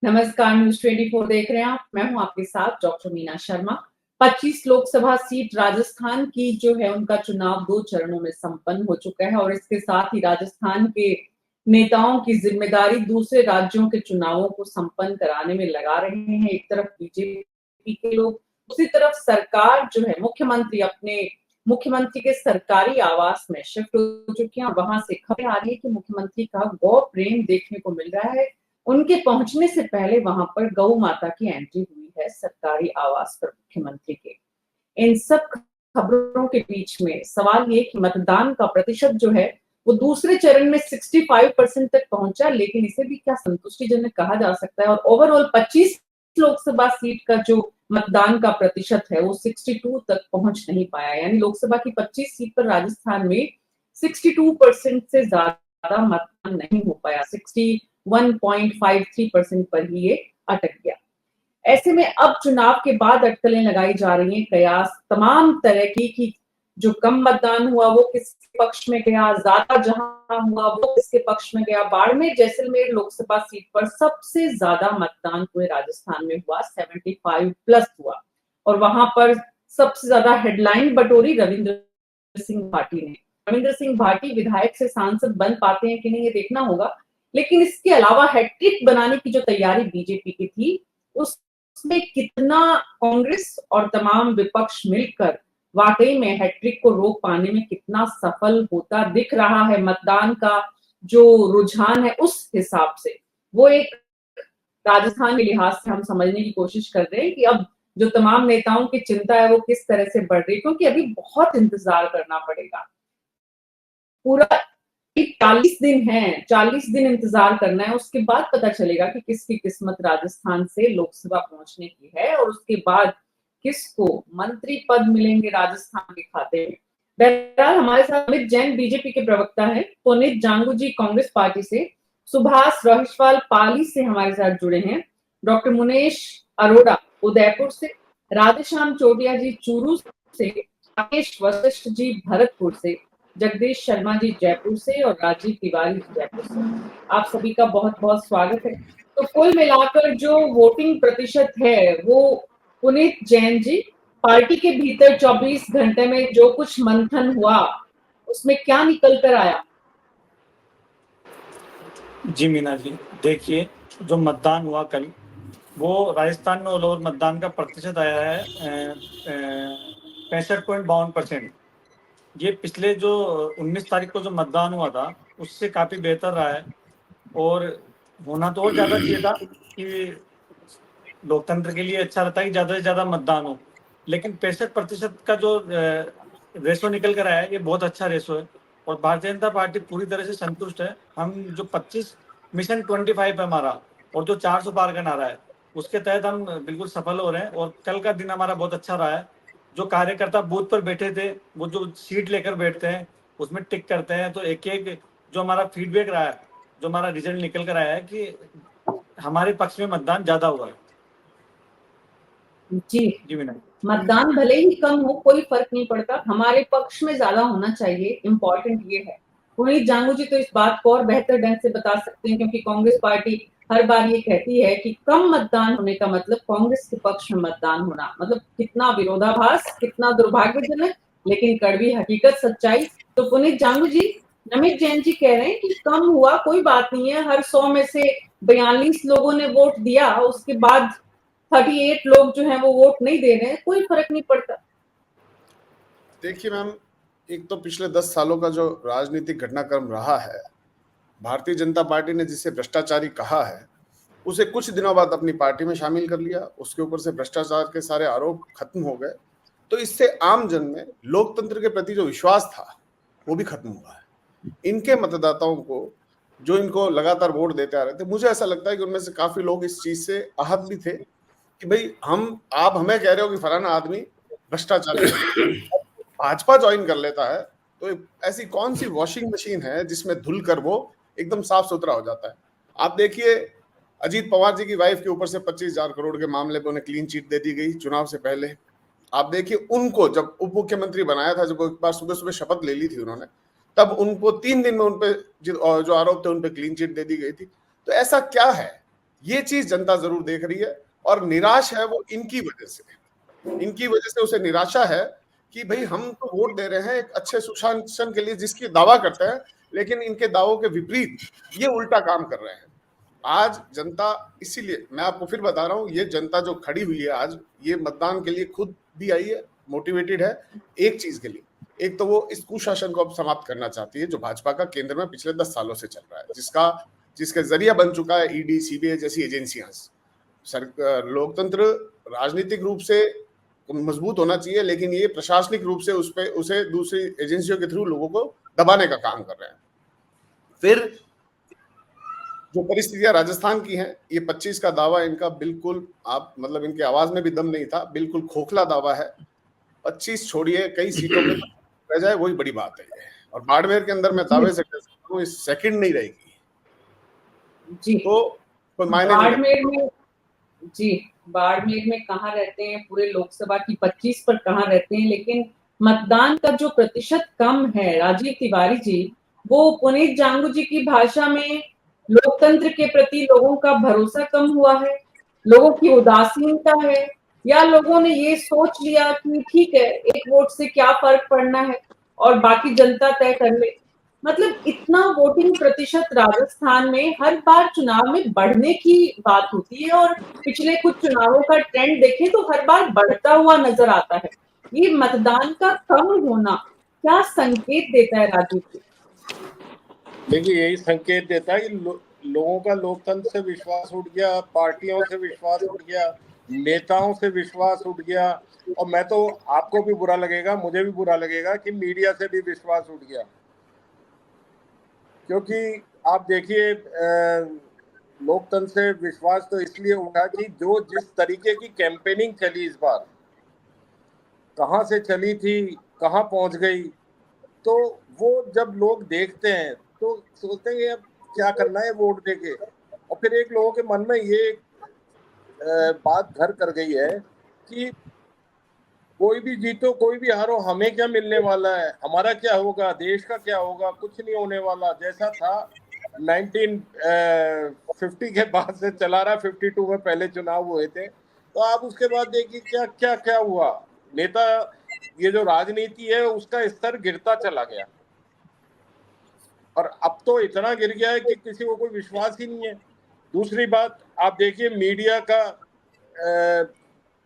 नमस्कार, न्यूज 24 देख रहे हैं आप। मैं हूं आपके साथ डॉक्टर मीना शर्मा। 25 लोकसभा सीट राजस्थान की जो है उनका चुनाव 2 चरणों में संपन्न हो चुका है और इसके साथ ही राजस्थान के नेताओं की जिम्मेदारी दूसरे राज्यों के चुनावों को संपन्न कराने में लगा रहे हैं। एक तरफ बीजेपी के लोग, दूसरी तरफ सरकार जो है मुख्यमंत्री के सरकारी आवास में शिफ्ट हो चुके हैं और वहां से खबर आ रही है कि मुख्यमंत्री का गौ प्रेम देखने को मिल रहा है। उनके पहुंचने से पहले वहां पर गौ माता की एंट्री हुई है सरकारी आवास पर मुख्यमंत्री के। इन सब खबरों के बीच में सवाल ये कि मतदान का प्रतिशत जो है वो दूसरे चरण में 65% तक पहुंचा, लेकिन इसे भी क्या संतुष्टिजनक कहा जा सकता है। और ओवरऑल 25 लोकसभा सीट का जो मतदान का प्रतिशत है वो 62 तक पहुंच नहीं पाया, यानी लोकसभा की 25 सीट पर राजस्थान में 62% से ज्यादा मतदान नहीं हो पाया। 61.53% पर ही ये अटक गया। ऐसे में अब चुनाव के बाद अटकलें लगाई जा रही हैं, कयास तमाम तरह की जो कम मतदान हुआ वो किसके पक्ष में गया, ज्यादा जहां हुआ वो किसके पक्ष में गया। बाड़मेर जैसलमेर लोकसभा सीट पर सबसे ज्यादा मतदान पूरे राजस्थान में हुआ, 75+ हुआ और वहां पर सबसे ज्यादा हेडलाइन बटोरी रविंद्र सिंह भाटी ने। रविंद्र सिंह भाटी विधायक से सांसद बन पाते हैं कि नहीं ये देखना होगा, लेकिन इसके अलावा हैट्रिक बनाने की जो तैयारी बीजेपी की थी उसमें कितना कांग्रेस और तमाम विपक्ष मिलकर वाकई में हैट्रिक को रोक पाने में कितना सफल होता दिख रहा है। मतदान का जो रुझान है उस हिसाब से वो एक राजस्थान के लिहाज से हम समझने की कोशिश कर रहे हैं कि अब जो तमाम नेताओं की चिंता है वो किस तरह से बढ़ रही है, क्योंकि अभी बहुत इंतजार करना पड़ेगा। पूरा 40 दिन है, 40 दिन इंतजार करना है, उसके बाद पता चलेगा कि किसकी किस्मत राजस्थान से लोकसभा पहुंचने की है और उसके बाद किसको मंत्री पद मिलेंगे राजस्थान के खाते में। बहरहाल हमारे साथ अमित जैन बीजेपी के प्रवक्ता है, पुनीत जांगू जी कांग्रेस पार्टी से, सुभाष रोहिशवाल पाली से हमारे साथ जुड़े हैं, डॉक्टर मुनेश अरोड़ा उदयपुर से, राधेश्याम चोटिया जी चूरू से, राकेश वशिष्ठ जी भरतपुर से, जगदीश शर्मा जी जयपुर से और राजीव तिवारी जयपुर से। आप सभी का बहुत बहुत स्वागत है। तो कुल मिलाकर जो वोटिंग प्रतिशत है वो पुनीत जैन जी, पार्टी के भीतर 24 घंटे में जो कुछ मंथन हुआ उसमें क्या निकल कर आया? जी मीना जी, देखिए जो मतदान हुआ कल वो राजस्थान में ऑल ओवर मतदान का प्रतिशत आया है 65.52%। ये पिछले जो 19 तारीख को जो मतदान हुआ था उससे काफ़ी बेहतर रहा है और होना तो और ज़्यादा चाहिए था कि लोकतंत्र के लिए अच्छा रहता है कि ज़्यादा से ज़्यादा मतदान हो, लेकिन 65% का जो रेशो निकल कर आया है ये बहुत अच्छा रेशो है और भारतीय जनता पार्टी पूरी तरह से संतुष्ट है। हम जो 25 मिशन 25 है हमारा और जो 400 पार का नारा है उसके तहत हम बिल्कुल सफल हो रहे हैं और कल का दिन हमारा बहुत अच्छा रहा है। जो कार्यकर्ता बूथ पर बैठे थे वो जो सीट लेकर बैठते हैं उसमें टिक करते हैं, तो एक एक जो हमारा फीडबैक रहा है, जो हमारा रिजल्ट निकल कर आया है कि हमारे पक्ष में मतदान ज्यादा हुआ है। जी मतदान भले ही कम हो कोई फर्क नहीं पड़ता, हमारे पक्ष में ज्यादा होना चाहिए, इम्पोर्टेंट ये है। पुनीत जांगू जी तो इस बात को और बेहतर ढंग से बता सकते हैं, क्योंकि कांग्रेस पार्टी हर बार ये कहती है कि कम मतदान होने का मतलब कांग्रेस के पक्ष में मतदान होना, मतलब कितना विरोधाभास, कितना दुर्भाग्यजनक, लेकिन कड़वी हकीकत, सच्चाई। तो पुनीत जांगू जी, अमित जैन जी कह रहे हैं कि कम हुआ कोई बात नहीं है, हर 100 में से 42 लोगों ने वोट दिया, उसके बाद 38 लोग जो हैं वो वोट नहीं दे रहे हैं, कोई फर्क नहीं पड़ता। देखिए मैम, एक तो पिछले 10 सालों का जो राजनीतिक घटनाक्रम रहा है, भारतीय जनता पार्टी ने जिसे भ्रष्टाचारी कहा है उसे कुछ दिनों बाद अपनी पार्टी में शामिल कर लिया, उसके ऊपर से भ्रष्टाचार के सारे आरोप खत्म हो गए, तो इससे आम जन में लोकतंत्र के प्रति जो विश्वास था वो भी खत्म हुआ है। इनके मतदाताओं को जो इनको लगातार वोट देते आ रहे थे, मुझे ऐसा लगता है कि उनमें से काफी लोग इस चीज से आहत भी थे कि भाई आप हमें कह रहे हो कि फलाना आदमी भ्रष्टाचारी भाजपा ज्वाइन कर लेता है तो ऐसी कौन सी वॉशिंग मशीन है जिसमें धुल कर वो एकदम साफ सुथरा हो जाता है। आप देखिए, अजीत पवार जी की वाइफ के ऊपर से 25,000 करोड़ के मामले पे उन्हें क्लीन चिट दे दी गई चुनाव से पहले। आप देखिए, उनको जब उप मुख्यमंत्री बनाया था, जब एक बार सुबह सुबह शपथ ले ली थी उन्होंने, तब उनको 3 दिन में उनपे जो आरोप थे उन पे क्लीन चिट दे दी गई थी। तो ऐसा क्या है, ये चीज जनता जरूर देख रही है और निराश है वो इनकी वजह से उसे निराशा है कि भाई हम तो वोट दे रहे हैं एक अच्छे सुशासन के लिए जिसकी दावा करते हैं, लेकिन इनके दावों के विपरीत ये उल्टा काम कर रहे हैं। आज जनता, इसीलिए मैं आपको फिर बता रहा हूं, ये जनता जो खड़ी हुई है आज, ये मतदान के लिए खुद भी आई है, मोटिवेटेड है एक चीज के लिए। एक तो वो इस कुशासन को अब समाप्त करना चाहती है जो भाजपा का केंद्र में पिछले 10 सालों से चल रहा है, जिसके जरिया बन चुका है ईडी, सीबीआई जैसी एजेंसियां। लोकतंत्र राजनीतिक रूप से मजबूत होना चाहिए, लेकिन ये प्रशासनिक रूप से उसे दूसरी एजेंसियों के थ्रू लोगों को दबाने का काम कर रहे हैं। फिर जो परिस्थितियां राजस्थान की हैं, ये 25 का दावा इनका बिल्कुल, आप मतलब इनके आवाज में भी दम नहीं था, बिल्कुल खोखला दावा है। 25 छोड़िए, कई सीटों पे रह जाए वही बड़ी बात है। और बाड़मेर के अंदर मैं दावे से कह सकता हूँ इस सेकंड नहीं रहेगी जी। तो कोई मायने नहीं बाड़मेर में, जी, बाड़मेर में कहाँ रहते हैं, पूरे लोकसभा की 25 पर कहाँ रहते हैं, लेकिन मतदान का जो प्रतिशत कम है राजीव तिवारी जी, वो पुनीत जांगू जी की भाषा में लोकतंत्र के प्रति लोगों का भरोसा कम हुआ है, लोगों की उदासीनता है, या लोगों ने ये सोच लिया कि ठीक है एक वोट से क्या फर्क पड़ना है और बाकी जनता तय कर ले। मतलब इतना वोटिंग प्रतिशत राजस्थान में हर बार चुनाव में बढ़ने की बात होती है और पिछले कुछ चुनावों का ट्रेंड देखें तो हर बार बढ़ता हुआ नजर आता है। ये मतदान का कम होना क्या संकेत देता है राजीव जी? देखिए, यही संकेत देता है कि लोगों का लोकतंत्र से विश्वास उठ गया, पार्टियों से विश्वास उठ गया, नेताओं से विश्वास उठ गया, और मैं तो, आपको भी बुरा लगेगा, मुझे भी बुरा लगेगा कि मीडिया से भी विश्वास उठ गया। क्योंकि आप देखिए, लोकतंत्र से विश्वास तो इसलिए उठा कि जो जिस तरीके की कैंपेनिंग चली इस बार, कहाँ से चली थी, कहाँ पहुंच गई, तो वो जब लोग देखते हैं तो सोचते हैं अब क्या करना है वोट देके। और फिर एक लोगों के मन में ये बात घर कर गई है कि कोई भी जीतो कोई भी हारो, हमें क्या मिलने वाला है, हमारा क्या होगा, देश का क्या होगा, कुछ नहीं होने वाला। जैसा था 1950 के बाद से चला रहा, 52 में पहले चुनाव हुए थे, तो आप उसके बाद देखिए क्या क्या क्या हुआ। नेता, ये जो राजनीति है उसका स्तर गिरता चला गया, और अब तो इतना गिर गया है कि किसी को कोई विश्वास ही नहीं है। दूसरी बात, आप देखिए मीडिया का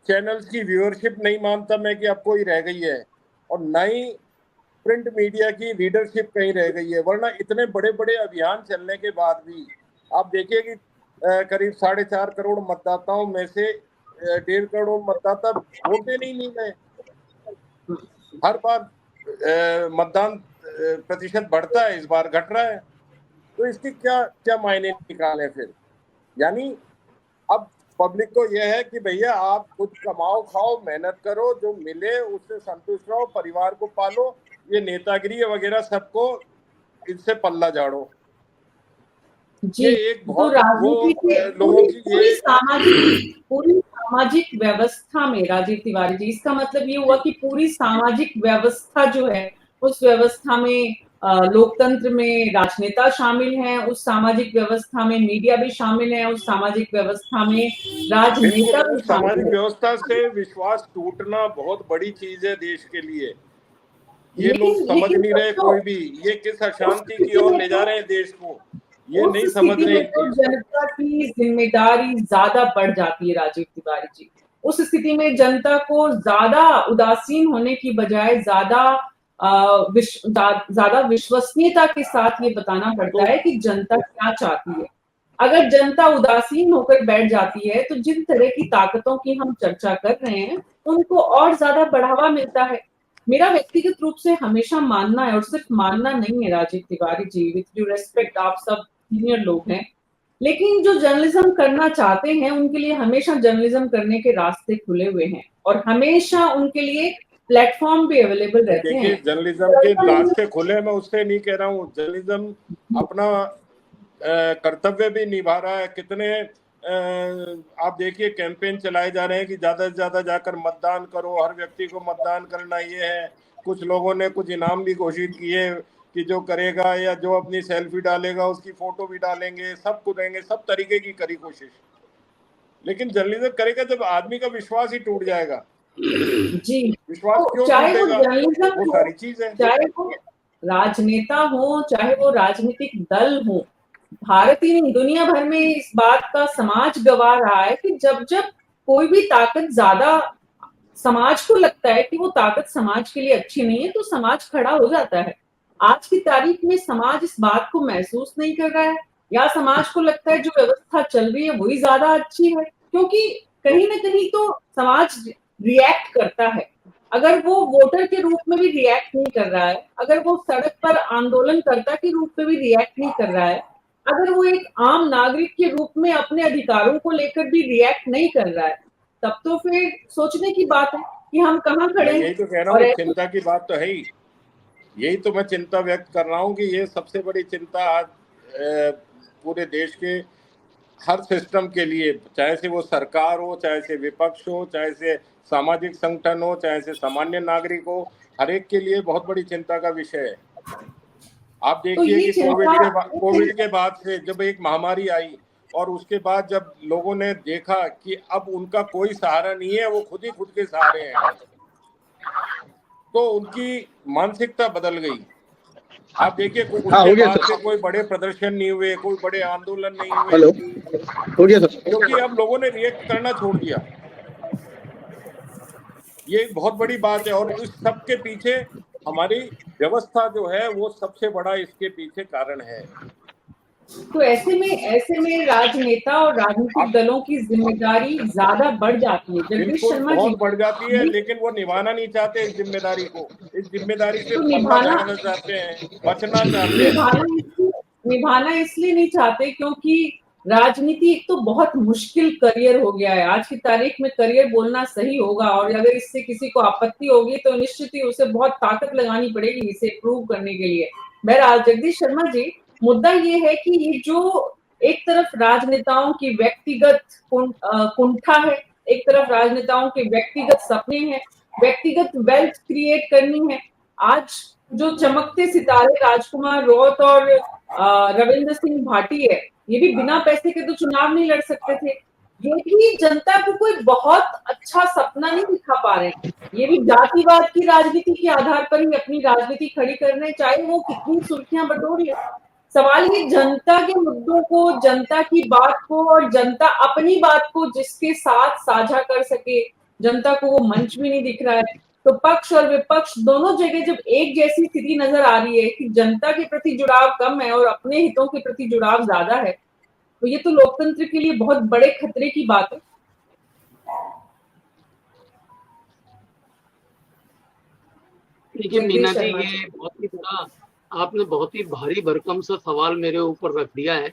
चैनल्स की व्यूअरशिप नहीं मानता मैं कि अब कोई रह गई है, और न ही प्रिंट मीडिया की रीडरशिप कहीं रह गई है। वरना इतने बड़े बड़े अभियान चलने के बाद भी आप देखिए कि करीब 4.5 करोड़ मतदाताओं में से 1.5 करोड़ मतदाता वोट देने नहीं गए। हर बार मतदान प्रतिशत बढ़ता है, इस बार घट रहा है, तो इसकी क्या क्या मायने निकाले फिर। यानी अब पब्लिक को यह है कि भैया आप खुद कमाओ खाओ, मेहनत करो, जो मिले उससे संतुष्ट रहो, परिवार को पालो, ये नेतागिरी वगैरह सबको इससे पल्ला झाड़ो। जी, ये एक तो बहुत राजनीति के लोगों की पूरी सामाजिक व्यवस्था में राजीव तिवारी जी, इसका मतलब ये हुआ कि पूरी सामाजिक व्यवस्था जो है उस व्यवस्था में लोकतंत्र में राजनेता शामिल हैं, उस सामाजिक व्यवस्था में मीडिया भी शामिल है, उस सामाजिक व्यवस्था में राजनेता भी सामाजिक शामिल है। व्यवस्था से विश्वास टूटना बहुत बड़ी चीज है देश के लिए। ये लोग लेकिन समझ नहीं रहे, तो कोई भी ये किस अशांति की ओर ले जा रहे हैं देश को, ये नहीं समझ रहे तो चीज। जनता की जिम्मेदारी ज्यादा बढ़ जाती है राजीव तिवारी जी। उस स्थिति में जनता को ज्यादा उदासीन होने की बजाय ज्यादा विश्वसनीयता के साथ ये बताना पड़ता है कि जनता क्या चाहती है। अगर जनता उदासीन होकर बैठ जाती है तो जिन तरह की ताकतों की हम चर्चा कर रहे हैं उनको और ज्यादा बढ़ावा मिलता है। मेरा व्यक्तिगत रूप से हमेशा मानना है, और सिर्फ मानना नहीं है Rajiv Tiwari ji, with due respect, आप सब सीनियर लोग हैं, लेकिन जो जर्नलिज्म करना चाहते हैं उनके लिए हमेशा जर्नलिज्म करने के रास्ते खुले हुए हैं और हमेशा उनके लिए प्लेटफॉर्म भी अवेलेबल रहते हैं। देखिए, जर्नलिज्म के रास्ते खुले, मैं उससे नहीं कह रहा हूँ, जर्नलिज्म अपना कर्तव्य भी निभा रहा है। कितने आप देखिए कैंपेन चलाए जा रहे हैं कि ज्यादा से ज्यादा जाकर मतदान करो, हर व्यक्ति को मतदान करना ये है। कुछ लोगों ने कुछ इनाम भी घोषित किए कि जो करेगा या जो अपनी सेल्फी डालेगा उसकी फोटो भी डालेंगे, सब कुछ देंगे, सब तरीके की करी कोशिश। लेकिन जर्नलिज्म करेगा जब आदमी का विश्वास ही टूट जाएगा। जी, विश्वास तो क्यों चाहे वो टूटेगा? जर्नलिज्म वो हो, सारी चीज है। चाहे वो राजनेता हो, चाहे वो राजनीतिक दल हो, भारत ही नहीं दुनिया भर में इस बात का समाज गवाह रहा है कि जब जब कोई भी ताकत ज्यादा समाज को लगता है कि वो ताकत समाज के लिए अच्छी नहीं है, तो समाज खड़ा हो जाता है। आज की तारीख में समाज इस बात को महसूस नहीं कर रहा है, या समाज को लगता है जो व्यवस्था चल रही है वही ज्यादा अच्छी है, क्योंकि कहीं ना कहीं तो समाज रिएक्ट करता है। अगर वो वोटर के रूप में भी रिएक्ट नहीं कर रहा है, अगर वो सड़क पर आंदोलनकर्ता के रूप में भी रिएक्ट नहीं कर रहा है, अगर वो एक आम नागरिक के रूप में अपने अधिकारों को लेकर भी रिएक्ट नहीं कर रहा है, तब तो फिर सोचने की बात है कि हम कहाँ खड़े मैं हैं। यही तो कह रहा और हूँ, चिंता की बात तो है ही। यही तो मैं चिंता व्यक्त कर रहा हूँ कि ये सबसे बड़ी चिंता आज पूरे देश के हर सिस्टम के लिए, चाहे से वो सरकार हो, चाहे से विपक्ष हो, चाहे से सामाजिक संगठन हो, चाहे से सामान्य नागरिक हो, हर एक के लिए बहुत बड़ी चिंता का विषय है। आप तो देखिए ये कि चिंता कोविड के बाद से जब एक महामारी आई और उसके बाद जब लोगों ने देखा कि अब उनका कोई सहारा नहीं है, वो खुद ही खुद के सहारे हैं, तो उनकी मानसिकता बदल गई। आप देखिए उसके बाद से कोई बड़े प्रदर्शन नहीं हुए, कोई बड़े आंदोलन नहीं हुए। हेलो, हो गया सर। क्योंकि अब लोगों ने रिएक्ट करना छोड़ दिया। ये एक बहुत बड़ी बात है और इस सब के पीछे हमारी व्यवस्था जो है वो सबसे बड़ा इसके पीछे कारण है। तो ऐसे में राजनेता और राजनीतिक दलों की जिम्मेदारी ज्यादा बढ़ जाती है। जगदीश बिल्कुल शर्मा जी, बहुत बढ़ जाती है, लेकिन वो निभाना नहीं चाहते इस जिम्मेदारी को। इस जिम्मेदारी से तो पल्ला झाड़ना चाहते हैं, बचना चाहते हैं। निभाना इसलिए नहीं चाहते क्योंकि राजनीति एक तो बहुत मुश्किल करियर हो गया है। आज की तारीख में करियर बोलना सही होगा, और अगर इससे किसी को आपत्ति होगी तो निश्चित ही उसे बहुत ताकत लगानी पड़ेगी इसे प्रूव करने के लिए। बहरहाल जगदीश शर्मा जी, मुद्दा ये है कि ये जो एक तरफ राजनेताओं की व्यक्तिगत कुंठा है, एक तरफ राजनेताओं के व्यक्तिगत सपने हैं, व्यक्तिगत वेल्थ क्रिएट करनी है। आज जो चमकते सितारे राजकुमार रौत और रविंद्र सिंह भाटी है, ये भी बिना पैसे के तो चुनाव नहीं लड़ सकते थे। ये भी जनता को कोई बहुत अच्छा सपना नहीं दिखा पा रहे हैं। ये भी जातिवाद की राजनीति के आधार पर ही अपनी राजनीति खड़ी कर रहे हैं, चाहे वो कितनी सुर्खियां बटोर ले। सवाल ये जनता के मुद्दों को, जनता की बात को, और जनता अपनी बात को जिसके साथ साझा कर सके, जनता को वो मंच भी नहीं दिख रहा है। तो पक्ष और विपक्ष दोनों जगह जब एक जैसी स्थिति नजर आ रही है कि जनता के प्रति जुड़ाव कम है और अपने हितों के प्रति जुड़ाव ज्यादा है, तो ये तो लोकतंत्र के लिए बहुत बड़े खतरे की बात है। देखिए मीना जी, ये बहुत ही बड़ा, आपने बहुत ही भारी भरकम सा सवाल मेरे ऊपर रख दिया है,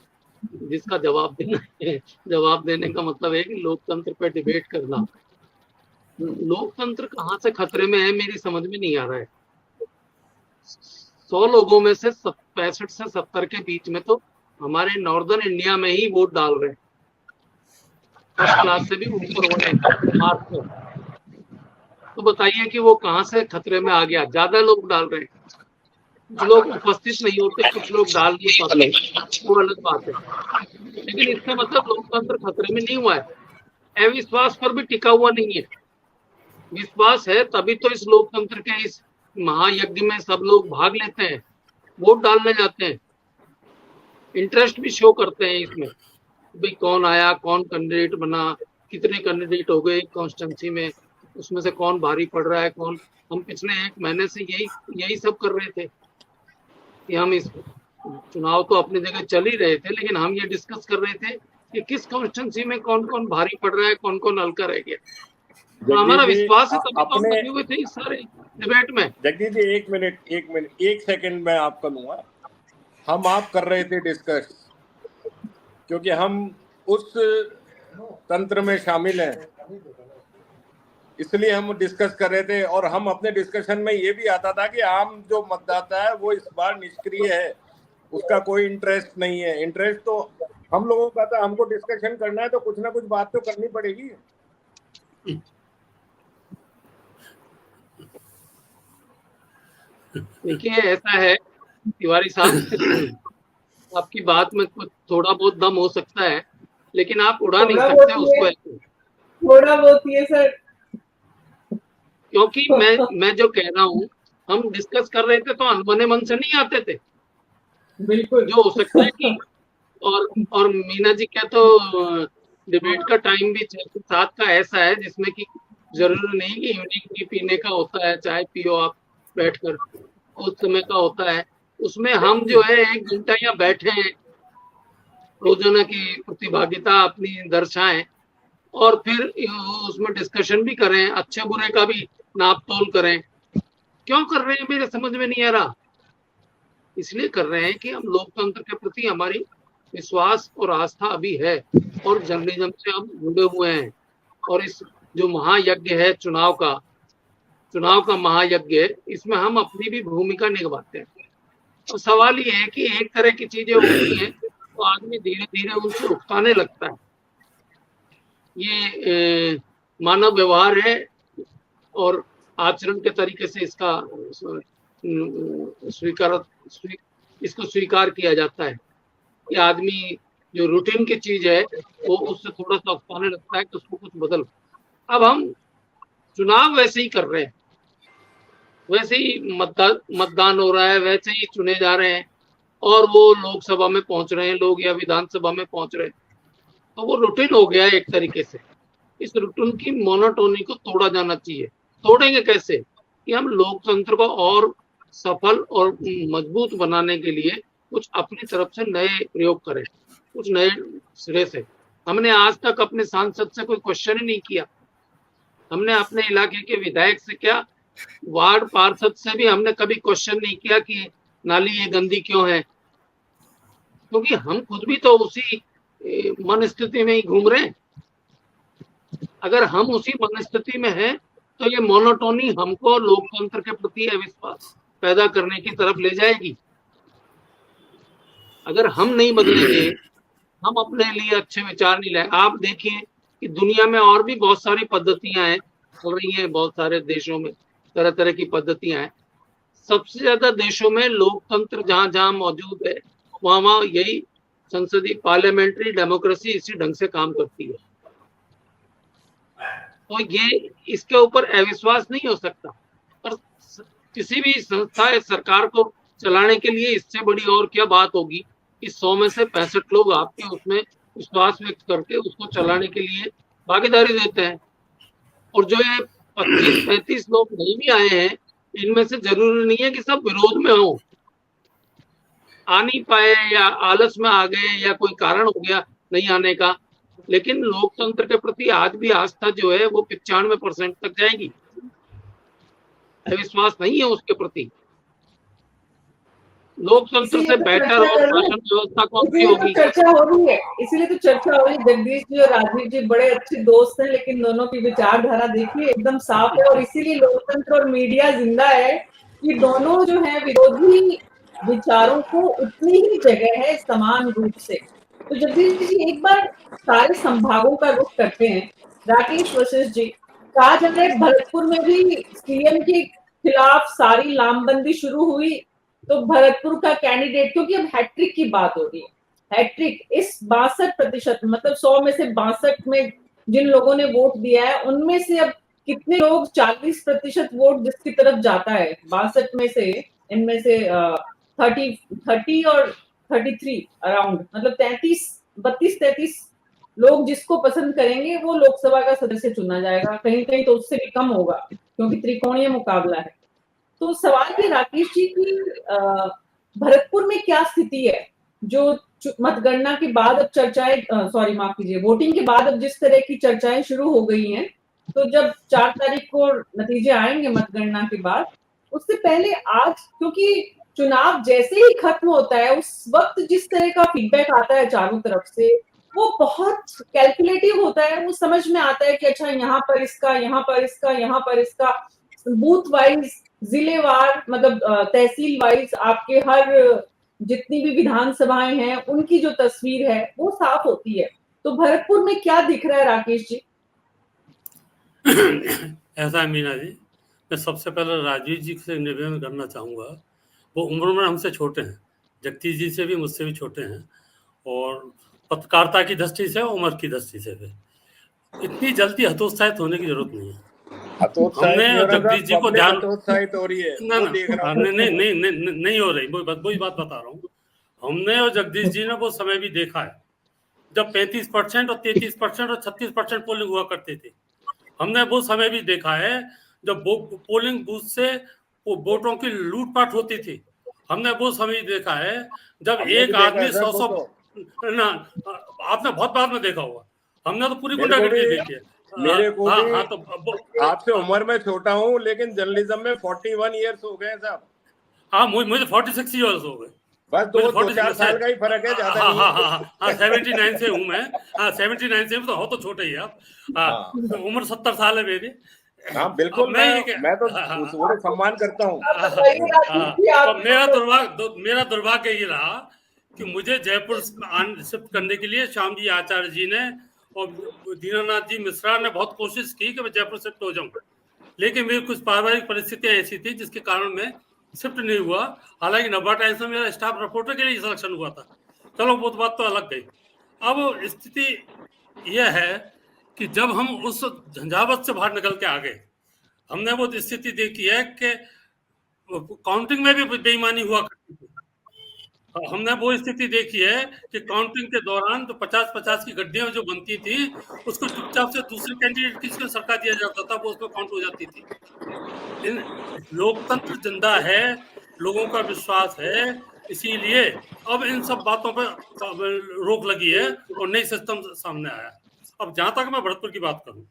जिसका जवाब देना है। जवाब देने का मतलब है कि लोकतंत्र पे डिबेट करना। लोकतंत्र कहाँ से खतरे में है मेरी समझ में नहीं आ रहा है। 100 लोगों में से 65 से 70 के बीच में तो हमारे नॉर्दर्न इंडिया में ही वोट डाल रहे हैं, फर्स्ट क्लास से भी ऊपर होने मार्क पर। तो बताइए कि वो कहाँ से खतरे में आ गया। ज्यादा लोग डाल रहे हैं, कुछ लोग उपस्थित नहीं होते, कुछ लोग डाल नहीं पाते, वो अलग बात है। लेकिन इसका मतलब लोकतंत्र खतरे में नहीं हुआ है। अविश्वास पर भी टिका हुआ नहीं है। विश्वास है तभी तो इस लोकतंत्र के इस महायज्ञ में सब लोग भाग लेते हैं, वोट डालने जाते हैं, इंटरेस्ट भी शो करते हैं इसमें, भाई कौन आया, कौन कैंडिडेट बना, कितने कैंडिडेट हो गए कॉन्स्टिट्यूंसी में, उसमें से कौन भारी पड़ रहा है, कौन। हम पिछले 1 महीने से यही सब कर रहे थे कि हम इस चुनाव तो अपनी जगह चल ही रहे थे, लेकिन हम ये डिस्कस कर रहे थे कि किस कॉन्स्टिट्यूंसी में कौन कौन भारी पड़ रहा है, कौन कौन हल्का रह गया। तो हमारा विश्वास है तभी तो हम लगे हुए थे इस सारे डिबेट में। जगदीश जी एक सेकंड मैं आपका लूंगा। हम आप कर रहे थे डिस्कस क्योंकि हम उस तंत्र में शामिल हैं, इसलिए हम डिस्कस कर रहे थे। और हम अपने डिस्कशन में ये भी आता था कि आम जो मतदाता है वो इस बार निष्क्रिय है, उसका कोई इंटरेस्ट नहीं है। इंटरेस्ट तो हम लोगों का था, हमको डिस्कशन करना है तो कुछ ना कुछ बात तो करनी पड़ेगी। देखिए ऐसा है तिवारी साहब, आपकी बात में कुछ थोड़ा बहुत दम हो सकता है, लेकिन आप उड़ा नहीं थोड़ा सकते बहुत ही उसको है, ऐसे। थोड़ा बहुत ही है सर। क्योंकि मैं जो कह रहा हूँ, हम डिस्कस कर रहे थे तो अनबने मन से नहीं आते थे, बिल्कुल। जो हो सकता है कि और मीना जी का तो डिबेट का टाइम भी 6 से 7 का ऐसा है जिसमें कि जरूरी नहीं कि इवनिंग टी पीने का होता है, चाय पियो आप बैठकर, उस समय का होता है। उसमें हम जो है 1 घंटा यहाँ बैठे हैं, रोजाना की प्रतिभागिता अपनी दर्शाएं और फिर उसमें डिस्कशन भी करें, अच्छे बुरे का भी नाप तोल करें। क्यों कर रहे हैं मेरे समझ में नहीं आ रहा। इसलिए कर रहे हैं कि हम लोकतंत्र के प्रति हमारी विश्वास और आस्था अभी है और जर्नलिज्म से हम जुड़े हुए हैं, और इस जो महायज्ञ है चुनाव का महायज्ञ, इसमें हम अपनी भी भूमिका निभाते हैं। तो सवाल ये है कि एक तरह की चीजें होती हैं तो आदमी धीरे धीरे उनसे उकताने लगता है। ये मानव व्यवहार है और आचरण के तरीके से इसका इसको स्वीकार किया जाता है कि आदमी जो रूटीन की चीज है वो उससे थोड़ा सा उकताने लगता है कि उसको कुछ बदल। अब हम चुनाव वैसे ही कर रहे हैं, वैसे ही मतदान हो रहा है, वैसे ही चुने जा रहे हैं और वो लोकसभा में पहुंच रहे हैं लोग या विधानसभा में पहुंच रहे हैं। तो वो रूटीन हो गया है एक तरीके से। इस रूटीन की मोनोटोनी को तोड़ा जाना चाहिए। तोड़ेंगे कैसे? कि हम लोकतंत्र को और सफल और मजबूत बनाने के लिए कुछ अपनी तरफ से नए प्रयोग करें, कुछ नए सिरे से। हमने आज तक अपने सांसद से कोई क्वेश्चन ही नहीं किया। हमने अपने इलाके के विधायक से क्या, वार्ड पार्षद से भी हमने कभी क्वेश्चन नहीं किया कि नाली ये गंदी क्यों है, क्योंकि हम खुद भी तो उसी मन स्थिति में ही घूम रहे हैं। अगर हम उसी मन स्थिति में हैं तो ये मोनोटोनी हमको लोकतंत्र के प्रति अविश्वास पैदा करने की तरफ ले जाएगी। अगर हम नहीं बदलेंगे, हम अपने लिए अच्छे विचार नहीं लाए। आप देखिए कि दुनिया में और भी बहुत सारी पद्धतियां हैं, चल रही हैं, बहुत सारे देशों में तरह तरह की पद्धतियां हैं। सबसे ज्यादा देशों में लोकतंत्र जहां जहां मौजूद है वहां वहां यही संसदीय पार्लियामेंट्री डेमोक्रेसी इसी ढंग से काम करती है। तो ये इसके ऊपर अविश्वास नहीं हो सकता। और किसी भी संस्था या सरकार को चलाने के लिए इससे बड़ी और क्या बात होगी कि 100 में से 65 लोग आपके उसमें विश्वास व्यक्त करके उसको चलाने के लिए भागीदारी देते हैं। और जो ये 25-35 लोग नहीं भी आए हैं, इनमें से जरूरी नहीं है कि सब विरोध में हो, आ नहीं पाए या आलस में आ गए या कोई कारण हो गया नहीं आने का, लेकिन लोकतंत्र के प्रति आज भी आस्था जो है वो 95% तक जाएगी। अविश्वास नहीं है उसके प्रति। लोकतंत्र से बेहतर और शासन व्यवस्था कौन सी होगी? चर्चा हो रही है, इसीलिए तो चर्चा हो रही है। जगदीश जी और राजीव जी बड़े अच्छे दोस्त हैं, लेकिन दोनों की विचारधारा देखिए एकदम साफ है। और इसीलिए लोकतंत्र और मीडिया जिंदा है कि दोनों जो है विरोधी विचारों को उतनी ही जगह है समान रूप से। तो जगदीश जी एक बार सारे संभागों का रुख करते हैं। राकेश वशिष्ठ जी, कहा जा रहा है भरतपुर में भी सीएम के खिलाफ सारी लामबंदी शुरू हुई, तो भरतपुर का कैंडिडेट, क्योंकि अब हैट्रिक की बात हो रही है, हैट्रिक इस 62% मतलब 100 में से 62 में जिन लोगों ने वोट दिया है उनमें से अब कितने लोग 40% वोट जिसकी तरफ जाता है 62 में से, इनमें से 30 और 33 अराउंड, मतलब 32-33 लोग जिसको पसंद करेंगे वो लोकसभा का सदस्य चुना जाएगा। कहीं कहीं तो उससे भी कम होगा क्योंकि त्रिकोणीय मुकाबला है। तो सवाल ये राकेश जी की भरतपुर में क्या स्थिति है जो मतगणना के बाद अब चर्चाएं, सॉरी माफ कीजिए, वोटिंग के बाद अब जिस तरह की चर्चाएं शुरू हो गई हैं, तो जब 4 तारीख को नतीजे आएंगे मतगणना के बाद, उससे पहले आज, क्योंकि चुनाव जैसे ही खत्म होता है उस वक्त जिस तरह का फीडबैक आता है चारों तरफ से वो बहुत कैलकुलेटिव होता है। वो समझ में आता है कि अच्छा यहाँ पर इसका, यहाँ पर इसका, यहाँ पर इसका, बूथ वाइज, जिलेवार, मतलब तहसील वाइज आपके हर जितनी भी विधानसभाएं हैं उनकी जो तस्वीर है वो साफ होती है। तो भरतपुर में क्या दिख रहा है राकेश जी? ऐसा है मीना जी, मैं सबसे पहले राजीव जी से निवेदन करना चाहूँगा वो उम्र में हमसे छोटे हैं, जगदीश जी से भी मुझसे भी छोटे हैं, और पत्रकारिता की दृष्टि से, उम्र की दृष्टि से भी इतनी जल्दी हतोत्साहित होने की जरूरत नहीं है। हतोत्साहित हमने नहीं हो रहा जगदीश था, जी को पब्लिक ध्यान हतोत्साहित हो रही है, ना वो ना देख रहा हूँ। नहीं हो रही, वही बात बता रहा हूँ। हमने और जगदीश जी ने वो समय भी देखा है जब 35% और 33% और 36% पोलिंग हुआ करते थे। हमने वो समय भी देखा है जब पोलिंग बूथ से वो वोटों की लूटपाट होती थी। हमने वो समय देखा है जब हमने भी एक देखा आदमी है सर, वो 100 तो ना, आपने बहुत बाद में देखा होगा, हमने तो पूरी मेरे को गुंडागर्दी भी देखी है। मेरे को हाँ भी हाँ, तो आपसे उम्र में छोटा हूँ, लेकिन जर्नलिज्म में 41 ईयर्स हो गए साहब। हाँ, मुझे 46 ईयर्स हो गए, बस मुझे 2-4 साल का ही फर्क है, ज्यादा हाँ नहीं हाँ है। हाँ हाँ 79 से हूँ मैं। हाँ 79 से, तो हो तो छोटे ही आप। हाँ, हाँ उम्र 70 साल है मेरी। हाँ अब बिल्कुल, मैं ये मैं तो हाँ, हाँ, थोड़े सम्मान करता हूँ। आप बताइए राजनीति की तो आप मेरा दुर्भाग्य ये रहा कि मुझे जयपुर शिफ्ट करने के लिए श्याम जी आचार्य जी ने और दीनानाथ जी मिश्रा ने बहुत कोशिश की कि मैं जयपुर शिफ्ट हो जाऊं, लेकिन मेरी कुछ पारिवारिक परिस्थितियां ऐसी थी जिसके कारण मैं शिफ्ट नहीं हुआ। हालांकि नवा टाइम्स में मेरा स्टाफ रिपोर्टर के लिए सिलेक्शन हुआ था। चलो वो बात तो अलग गई। अब स्थिति यह है कि जब हम उस झंझावत से बाहर निकल के आ गए, हमने वो स्थिति देखी है कि काउंटिंग में भी बेईमानी हुआ करती थी। हमने वो स्थिति देखी है कि काउंटिंग के दौरान तो 50-50 की गड्डियां जो बनती थी, उसको चुपचाप से दूसरे कैंडिडेट की इसको सरका दिया जाता था, वो उसमें काउंट हो जाती थी। लोकतंत्र जिंदा है, लोगों का विश्वास है, इसीलिए अब इन सब बातों पर रोक लगी है और नई सिस्टम सामने आया। अब जहां तक मैं भरतपुर की बात करूं,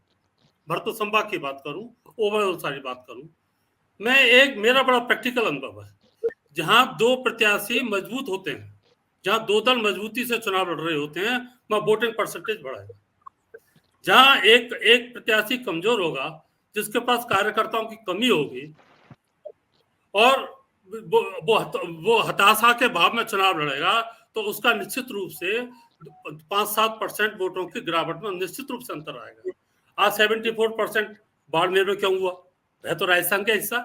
भरतपुर संभाग की बात करूं, ओवरऑल सारी बात करूं, मेरा बड़ा प्रैक्टिकल अनुभव है। जहां दो प्रत्याशी मजबूत होते हैं, जहां दो दल मजबूती से चुनाव लड़ रहे होते हैं, वहां वोटिंग परसेंटेज बढ़ाएगा। जहां एक प्रत्याशी कमजोर होगा, जिसके पास कार्यकर्ताओं की कमी होगी और वो हताशा के भाव में चुनाव लड़ेगा, तो उसका निश्चित रूप से 5-7% वोटों की गिरावट में निश्चित रूप से अंतर आएगा। आज 74% बाड़मेर में क्यों हुआ? वह तो राजस्थान का हिस्सा।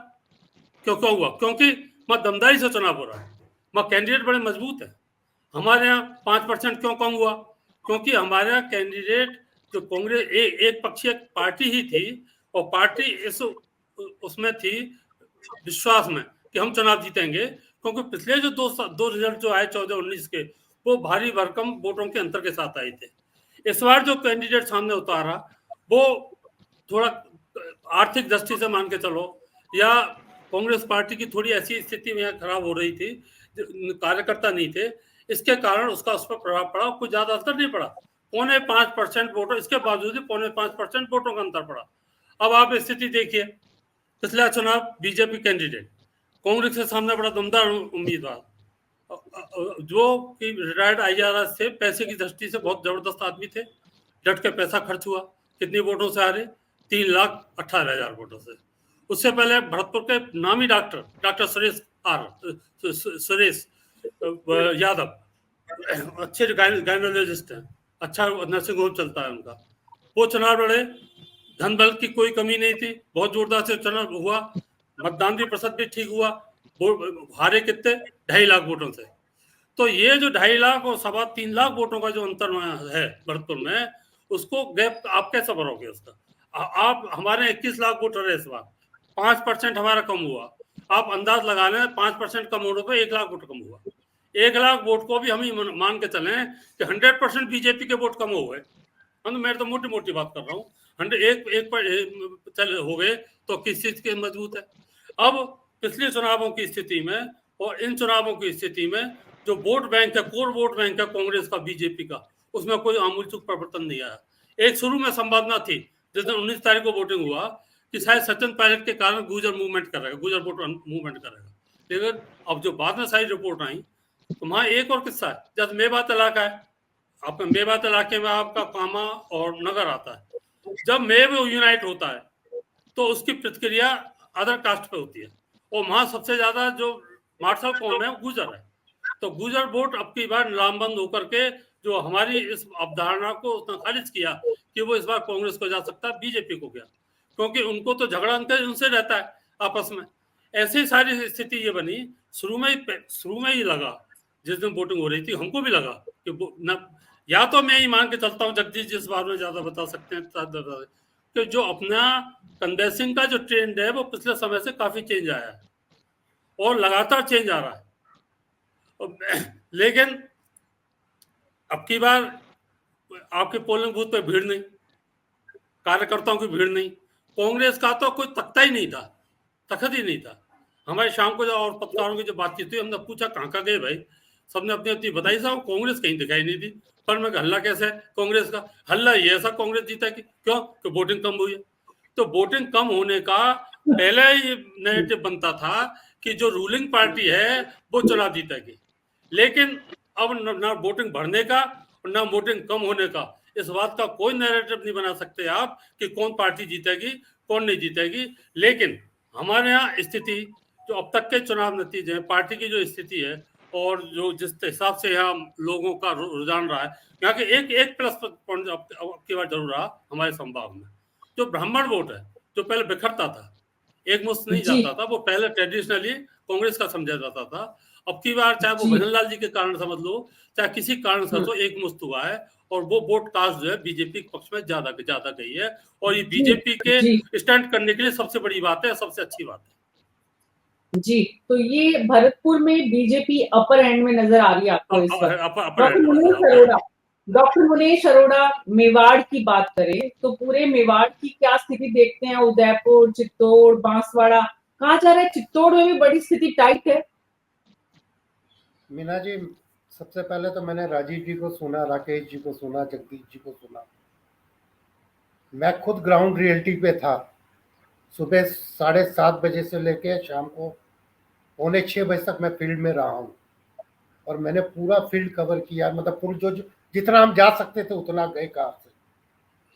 क्यों हुआ? क्योंकि वहां दमदारी से चुनाव हो रहा है, वहां कैंडिडेट बड़े मजबूत है। हमारे यहाँ 5% क्यों कम हुआ? क्योंकि हमारे यहाँ कैंडिडेट जो कांग्रेस एक पक्षीय पार्टी ही थी, और पार्टी इस उसमें थी विश्वास में कि हम चुनाव जीतेंगे, क्योंकि पिछले जो दो रिजल्ट जो आए 14-19 के, वो भारी भरकम वोटों के अंतर के साथ आए थे। इस बार जो कैंडिडेट सामने उतारा, वो थोड़ा आर्थिक दृष्टि से मान के चलो, या कांग्रेस पार्टी की थोड़ी ऐसी स्थिति में खराब हो रही थी, कार्यकर्ता नहीं थे, इसके कारण उसका उस पर प्रभाव पड़ा। कुछ ज्यादा असर नहीं पड़ा, 0.5% वोटों, इसके बावजूद भी 0.5% वोटों का अंतर पड़ा। अब आप स्थिति देखिए, पिछला चुनाव बीजेपी कैंडिडेट कांग्रेस के सामने बड़ा दमदार उम्मीदवार, जो कि रिटायर्ड IRS थे, पैसे की दृष्टि से बहुत जबरदस्त आदमी थे, डट के पैसा खर्च हुआ। कितनी वोटों से आ रहे? 3,18,000 वोटों से। उससे पहले भरतपुर के नामी डॉक्टर सुरेश यादव, अच्छे गायनोलॉजिस्ट हैं, अच्छा नर्सिंग होम चलता है उनका, वो चुनाव लड़े, धन बल की कोई कमी नहीं थी, बहुत जोरदार से चुनाव हुआ, मतदान भी प्रतिशत भी ठीक हुआ, हारे कितने? 2.5 लाख वोटों से। तो ये जो 2.5 लाख और 3.25 लाख वोटों का जो अंतर है भरतपुर में, उसको गैप आप कैसे भरोगे उसका? आप हमारे 21 लाख वोटर है इस बार, 5% हमारा कम हुआ। आप अंदाज लगा लें, 5% कम होने पर 1 लाख वोट कम हुआ। 1 लाख वोट को भी हम ही मान के चलें कि 100% बीजेपी के वोट कम हो गए। मैं तो मोटी बात कर रहा हूँ, 100 पर हो गए तो किस चीज के मजबूत है? अब पिछले चुनावों की स्थिति में और इन चुनावों की स्थिति में जो वोट बैंक है, कोर वोट बैंक है कांग्रेस का, बीजेपी का, उसमें कोई आमूलचूल परिवर्तन नहीं आया। एक शुरू में संभावना थी, जिस दिन 19 तारीख को वोटिंग हुआ, कि शायद सचिन पायलट के कारण गुजर मूवमेंट करेगा, गुजर वोट मूवमेंट करेगा। लेकिन अब जो बाद में सारी रिपोर्ट आई, तो वहां एक और किस्सा है। जब मेवात इलाका है, आपका मेवात इलाके में आपका कामा और नगर आता है, जब मेव यूनाइट होता है तो उसकी प्रतिक्रिया अदर कास्ट पे होती है, और वहां सबसे ज्यादा जो मार्शल कौम है गुजर है। तो गुजर वोट अब की बार लामबंद होकर के जो हमारी इस अवधारणा को उसने खारिज किया कि वो इस बार कांग्रेस को जा सकता है, बीजेपी को गया, क्योंकि उनको तो झगड़ा उनसे रहता है आपस में। ऐसी सारी स्थिति ये बनी, शुरू में ही लगा, जिस दिन वोटिंग हो रही थी हमको भी लगा कि या तो मैं ही मान के चलता हूँ, जगदीश जिस बारे में ज्यादा बता सकते हैं, कि जो अपना कन्वेंसिंग का जो ट्रेंड है वो पिछले समय से काफी चेंज आया है और लगातार चेंज आ रहा है। लेकिन अब की बार आपके पोलिंग बूथ पे भीड़ नहीं, कार्यकर्ताओं की भीड़ नहीं, कांग्रेस का तो कोई तख्ता ही नहीं था, तखत ही नहीं था। हमारे शाम को और पत्रकारों की जो बातचीत हुई, हमने पूछा कहाँ गए भाई, सबने अपनी अपनी बताई, साहब कांग्रेस कहीं दिखाई नहीं दी। पर मैं हल्ला कैसे है कांग्रेस का? हल्ला ये ऐसा कांग्रेस जीता कि क्यों कि वोटिंग कम हुई है। तो वोटिंग कम होने का पहले ही नैरेटिव बनता था कि जो रूलिंग पार्टी है वो चुनाव जीतेगी, लेकिन अब ना वोटिंग बढ़ने का और ना वोटिंग कम होने का, इस बात का कोई नैरेटिव नहीं बना सकते आप कि कौन पार्टी जीतेगी कौन नहीं जीतेगी। लेकिन हमारे यहाँ स्थिति जो अब तक के चुनाव नतीजे हैं, पार्टी की जो स्थिति है और जो जिस हिसाब से यहाँ लोगों का रुझान रहा है, यहाँ के एक प्लस पॉइंट अब की बार जरूर रहा हमारे संभाग में, जो ब्राह्मण वोट है जो पहले बिखरता था, एक मुश्त नहीं जाता था, वो पहले ट्रेडिशनली कांग्रेस का समझा जाता था। अब की बार चाहे वो भजन लाल जी के कारण समझ लो, चाहे किसी कारण से तो एक मुश्त हुआ है और वो वोट कास्ट जो है बीजेपी के पक्ष में ज्यादा गई है, और ये बीजेपी के स्टैंड करने के लिए सबसे बड़ी बात है, सबसे अच्छी बात है जी। तो ये भरतपुर में बीजेपी अपर एंड में नजर आ रही है आपको इस वक्त। डॉक्टर मुनीश अरोड़ा मेवाड़ की बात करें तो पूरे मेवाड़ की क्या स्थिति देखते हैं? उदयपुर, चित्तौड़, बांसवाड़ा, कहाँ जा रहा है? चित्तौड़ में भी बड़ी स्थिति टाइट है। मीना जी, सबसे पहले तो मैंने राजीव जी को सुना, राकेश जी को सुना, जगदीश जी को सुना। मैं खुद ग्राउंड रियलिटी पे था, सुबह 7:30 बजे से लेके शाम को 5:45 बजे तक मैं फील्ड में रहा हूँ और मैंने पूरा फील्ड कवर किया। मतलब पूरा जो जितना हम जा सकते थे उतना गए कार से।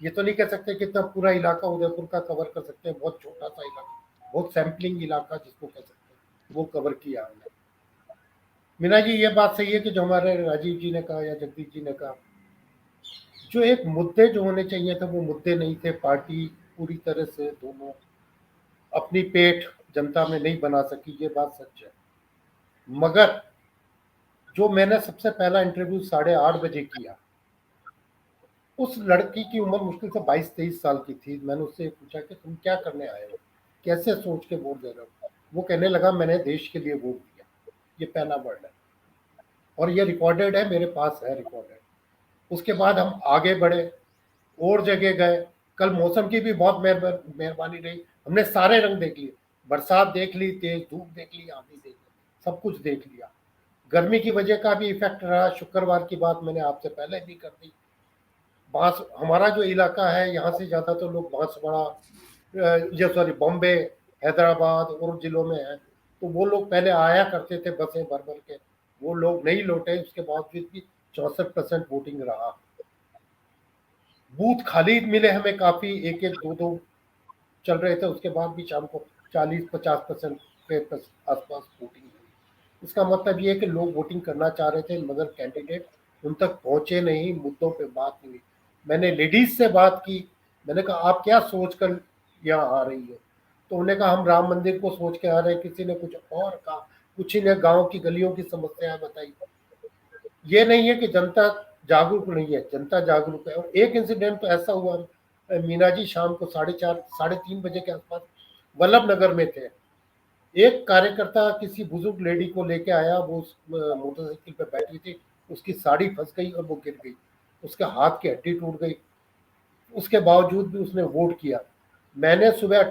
ये तो नहीं कह सकते कि इतना पूरा इलाका उदयपुर का कवर कर सकते हैं, बहुत छोटा सा इलाका, बहुत सैम्पलिंग इलाका जिसको कह सकते हैं, वो कवर किया हमने। मीना जी, ये बात सही है कि जो हमारे राजीव जी ने कहा या जगदीश जी ने कहा, जो एक मुद्दे जो होने चाहिए थे वो मुद्दे नहीं थे। पार्टी पूरी तरह से दोनों अपनी पेट जनता में नहीं बना सकी, ये बात सच है। मगर जो मैंने सबसे पहला इंटरव्यू 8:30 बजे किया, उस लड़की की उम्र मुश्किल से 22-23 साल की थी। मैंने उससे पूछा कि तुम क्या करने आए हो, कैसे सोच के वोट दे रहे हो? वो कहने लगा मैंने देश के लिए वोट दिया। ये पहला वर्ड है और ये रिकॉर्डेड है, मेरे पास है रिकॉर्डेड। उसके बाद हम आगे बढ़े, और जगह गए। कल मौसम की भी बहुत मेहरबानी रही, हमने सारे रंग देख लिए, बरसात देख ली, तेज धूप देख ली, आंधी देख ली, सब कुछ देख लिया। गर्मी की वजह का भी इफेक्ट रहा। शुक्रवार की बात मैंने आपसे पहले भी कर दी। हमारा जो इलाका है यहाँ से ज़्यादा तो लोग बॉम्बे, हैदराबाद और जिलों में है, तो वो लोग पहले आया करते थे बसें भर भर के, वो लोग नहीं लौटे। उसके बावजूद भी 64% वोटिंग रहा। बूथ खाली मिले हमें काफ़ी, 1-1, 2-2 चल रहे थे। उसके बाद भी शाम को 40-50% के आसपास वोटिंग हुई। इसका मतलब ये है कि लोग वोटिंग करना चाह रहे थे, मगर कैंडिडेट उन तक पहुंचे नहीं, मुद्दों पे बात हुई। मैंने लेडीज से बात की, मैंने कहा आप क्या सोच कर यहाँ आ रही हो? तो उन्होंने कहा हम राम मंदिर को सोच के आ रहे हैं। किसी ने कुछ और कहा, कुछ ने गांव की गलियों की समस्याएं बताई। ये नहीं है कि जनता जागरूक नहीं है, जनता जागरूक है। और एक इंसिडेंट तो ऐसा हुआ मीना जी, शाम को 4:30 3:30 बजे के आसपास वल्लभ नगर में थे। एक कार्यकर्ता किसी बुजुर्ग लेडी को लेके आया, वो मोटरसाइकिल पे बैठी थी, उसकी साड़ी फंस गई और वो गिर गई, उसके हाथ की हड्डी टूट गई। उसके बावजूद भी उसने वोट किया। मैंने सुबह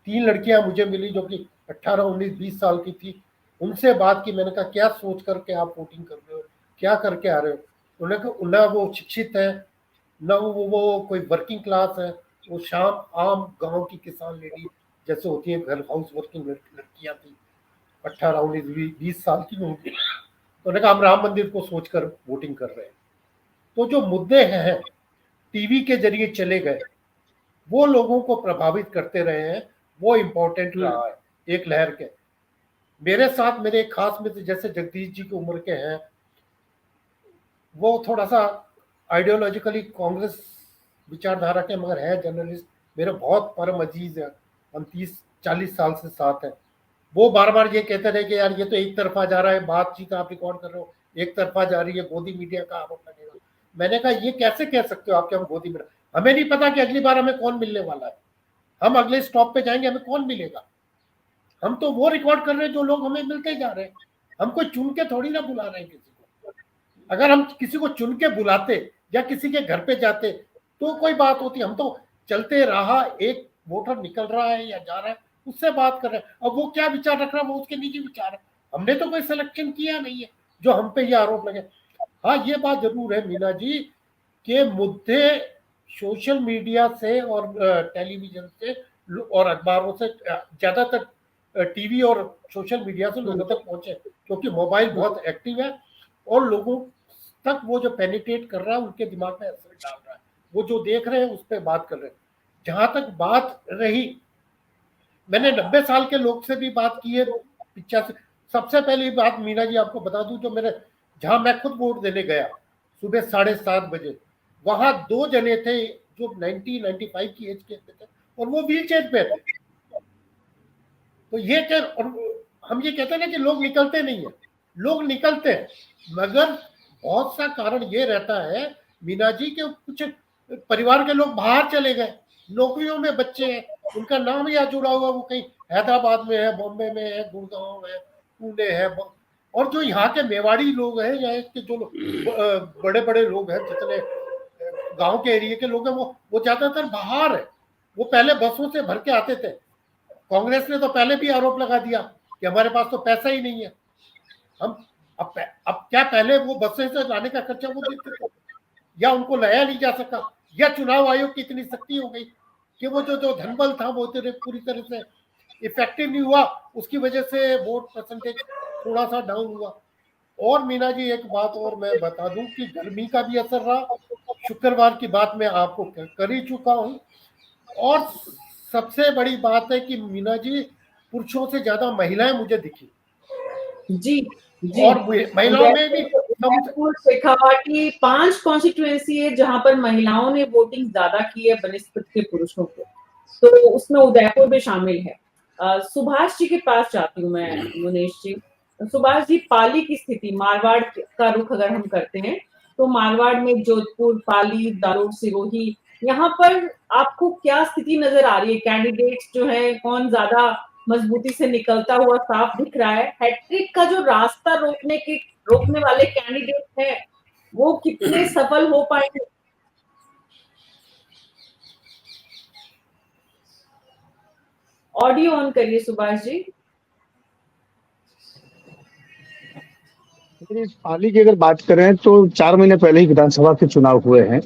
3 लड़कियां मुझे मिली जो कि 18, 19, 20 साल की थी। उनसे बात की, मैंने कहा क्या सोच करके आप वोटिंग कर रहे हो, क्या करके आ रहे हो? उन्होंने कहा ना वो शिक्षित है, ना वो कोई वर्किंग क्लास है, वो शाम आम गांव की किसान लेडी जैसे होती है, घर हाउस वर्किंग लड़कियां थी, 18, 19, 20 साल की होंगी। तो उन्होंने कहा हम राम मंदिर को सोचकर वोटिंग कर रहे हैं। तो जो मुद्दे हैं टीवी के जरिए चले गए, वो लोगों को प्रभावित करते रहे हैं, वो इम्पोर्टेंट रहा है एक लहर के। मेरे साथ मेरे एक खास मित्र जैसे जगदीश जी की उम्र के हैं, वो थोड़ा सा आइडियोलॉजिकली कांग्रेस विचारधारा के मगर है जर्नलिस्ट, मेरे बहुत परम अजीज है, हम 30-40 साल से साथ हैं। वो बार बार ये कहते रहे कि यार ये तो एक तरफा जा रहा है, बातचीत आप रिकॉर्ड कर रहे हो, एक तरफा जा रही है, गोदी मीडिया का आरोप लगेगा। मैंने कहा ये कैसे कह सकते हो आप कि हम गोदी मीडिया, हमें नहीं पता कि अगली बार हमें कौन मिलने वाला है, हम अगले स्टॉप पे जाएंगे हमें कौन मिलेगा, हम तो वो रिकॉर्ड कर रहे हैं जो लोग हमें मिलते जा रहे हैं, हम कोई चुन के थोड़ी ना बुला रहे हैं किसी को। अगर हम किसी को चुन के बुलाते या किसी के घर पे जाते तो कोई बात होती, हम तो चलते रहा, एक वोटर निकल रहा है या जा रहा है उससे बात कर रहे हैं। अब वो क्या विचार रख रहा है वो उसके निजी विचार है, हमने तो कोई सिलेक्शन किया नहीं है जो हम पे ये आरोप लगे। हाँ ये बात जरूर है मीना जी के मुद्दे सोशल मीडिया से और टेलीविजन से और अखबारों से ज्यादातर टीवी और सोशल मीडिया से लोगों तक पहुंचे, क्योंकि मोबाइल बहुत एक्टिव है और लोगों तक वो जो पेनिट्रेट कर रहा है उनके दिमाग में असर डाल रहा है, वो जो देख रहे हैं उस पर बात कर रहे हैं। जहां तक बात रही, मैंने 90 साल के लोग से भी बात की है, 85। सबसे पहली बात मीना जी आपको बता दूं, जो मेरे जहां मैं खुद वोट देने गया सुबह 7:30 बजे, वहां 2 जने थे जो 90-95 की एज के थे और वो व्हील चेयर पे थे। तो ये क्या, और हम ये कहते हैं ना कि लोग निकलते नहीं है, लोग निकलते हैं, मगर बहुत सा कारण ये रहता है मीना जी के कुछ परिवार के लोग बाहर चले गए, नौकरियों में बच्चे हैं, उनका नाम यहाँ जुड़ा हुआ, वो कहीं हैदराबाद में है, बॉम्बे में है, गुड़गांव है, पुणे है, और जो यहाँ के मेवाड़ी लोग हैं, यहाँ के जो बड़े बड़े लोग हैं, जितने गांव के एरिया के लोग हैं, वो ज्यादातर बाहर है। वो पहले बसों से भर के आते थे, कांग्रेस ने तो पहले भी आरोप लगा दिया कि हमारे पास तो पैसा ही नहीं है, हम अब क्या पहले वो बसें से लाने का खर्चा वो देते थे, या उनको लाया नहीं जा सका, या चुनाव आयोग की इतनी सख्ती हो गई कि वो जो धनबल था वो पूरी तरह से इफेक्टिव नहीं हुआ, उसकी वजह से वोट परसेंटेज थोड़ा सा डाउन हुआ। और मीना जी एक बात और मैं बता दूं कि गर्मी का भी असर रहा, शुक्रवार की बात मैं आपको कर ही चुका हूं, और सबसे बड़ी बात है कि मीना जी पुरुषों से ज्यादा महिलाएं मुझे दिखी जी, और महिलाओं में भी शेखावाटी 5 कॉन्स्टिट्यूएंसी है जहां पर महिलाओं ने वोटिंग ज्यादा की है बनिस्बत के पुरुषों को, तो उसमें उदयपुर भी शामिल है। सुभाष जी के पास जाती हूँ मैं, मुनेश जी। सुभाष जी, पाली की स्थिति, मारवाड़ का रुख अगर हम करते हैं तो मारवाड़ में जोधपुर, पाली, दालोद, सिरोही, यहाँ पर आपको क्या स्थिति नजर आ रही है? कैंडिडेट्स जो है कौन ज्यादा मजबूती से निकलता हुआ साफ दिख रहा है? हैट्रिक का जो रास्ता रोकने वाले कैंडिडेट है वो कितने सफल हो पाएंगे? ऑडियो ऑन करिए सुभाष जी। पाली की अगर बात करें तो 4 महीने पहले ही विधानसभा के चुनाव हुए हैं,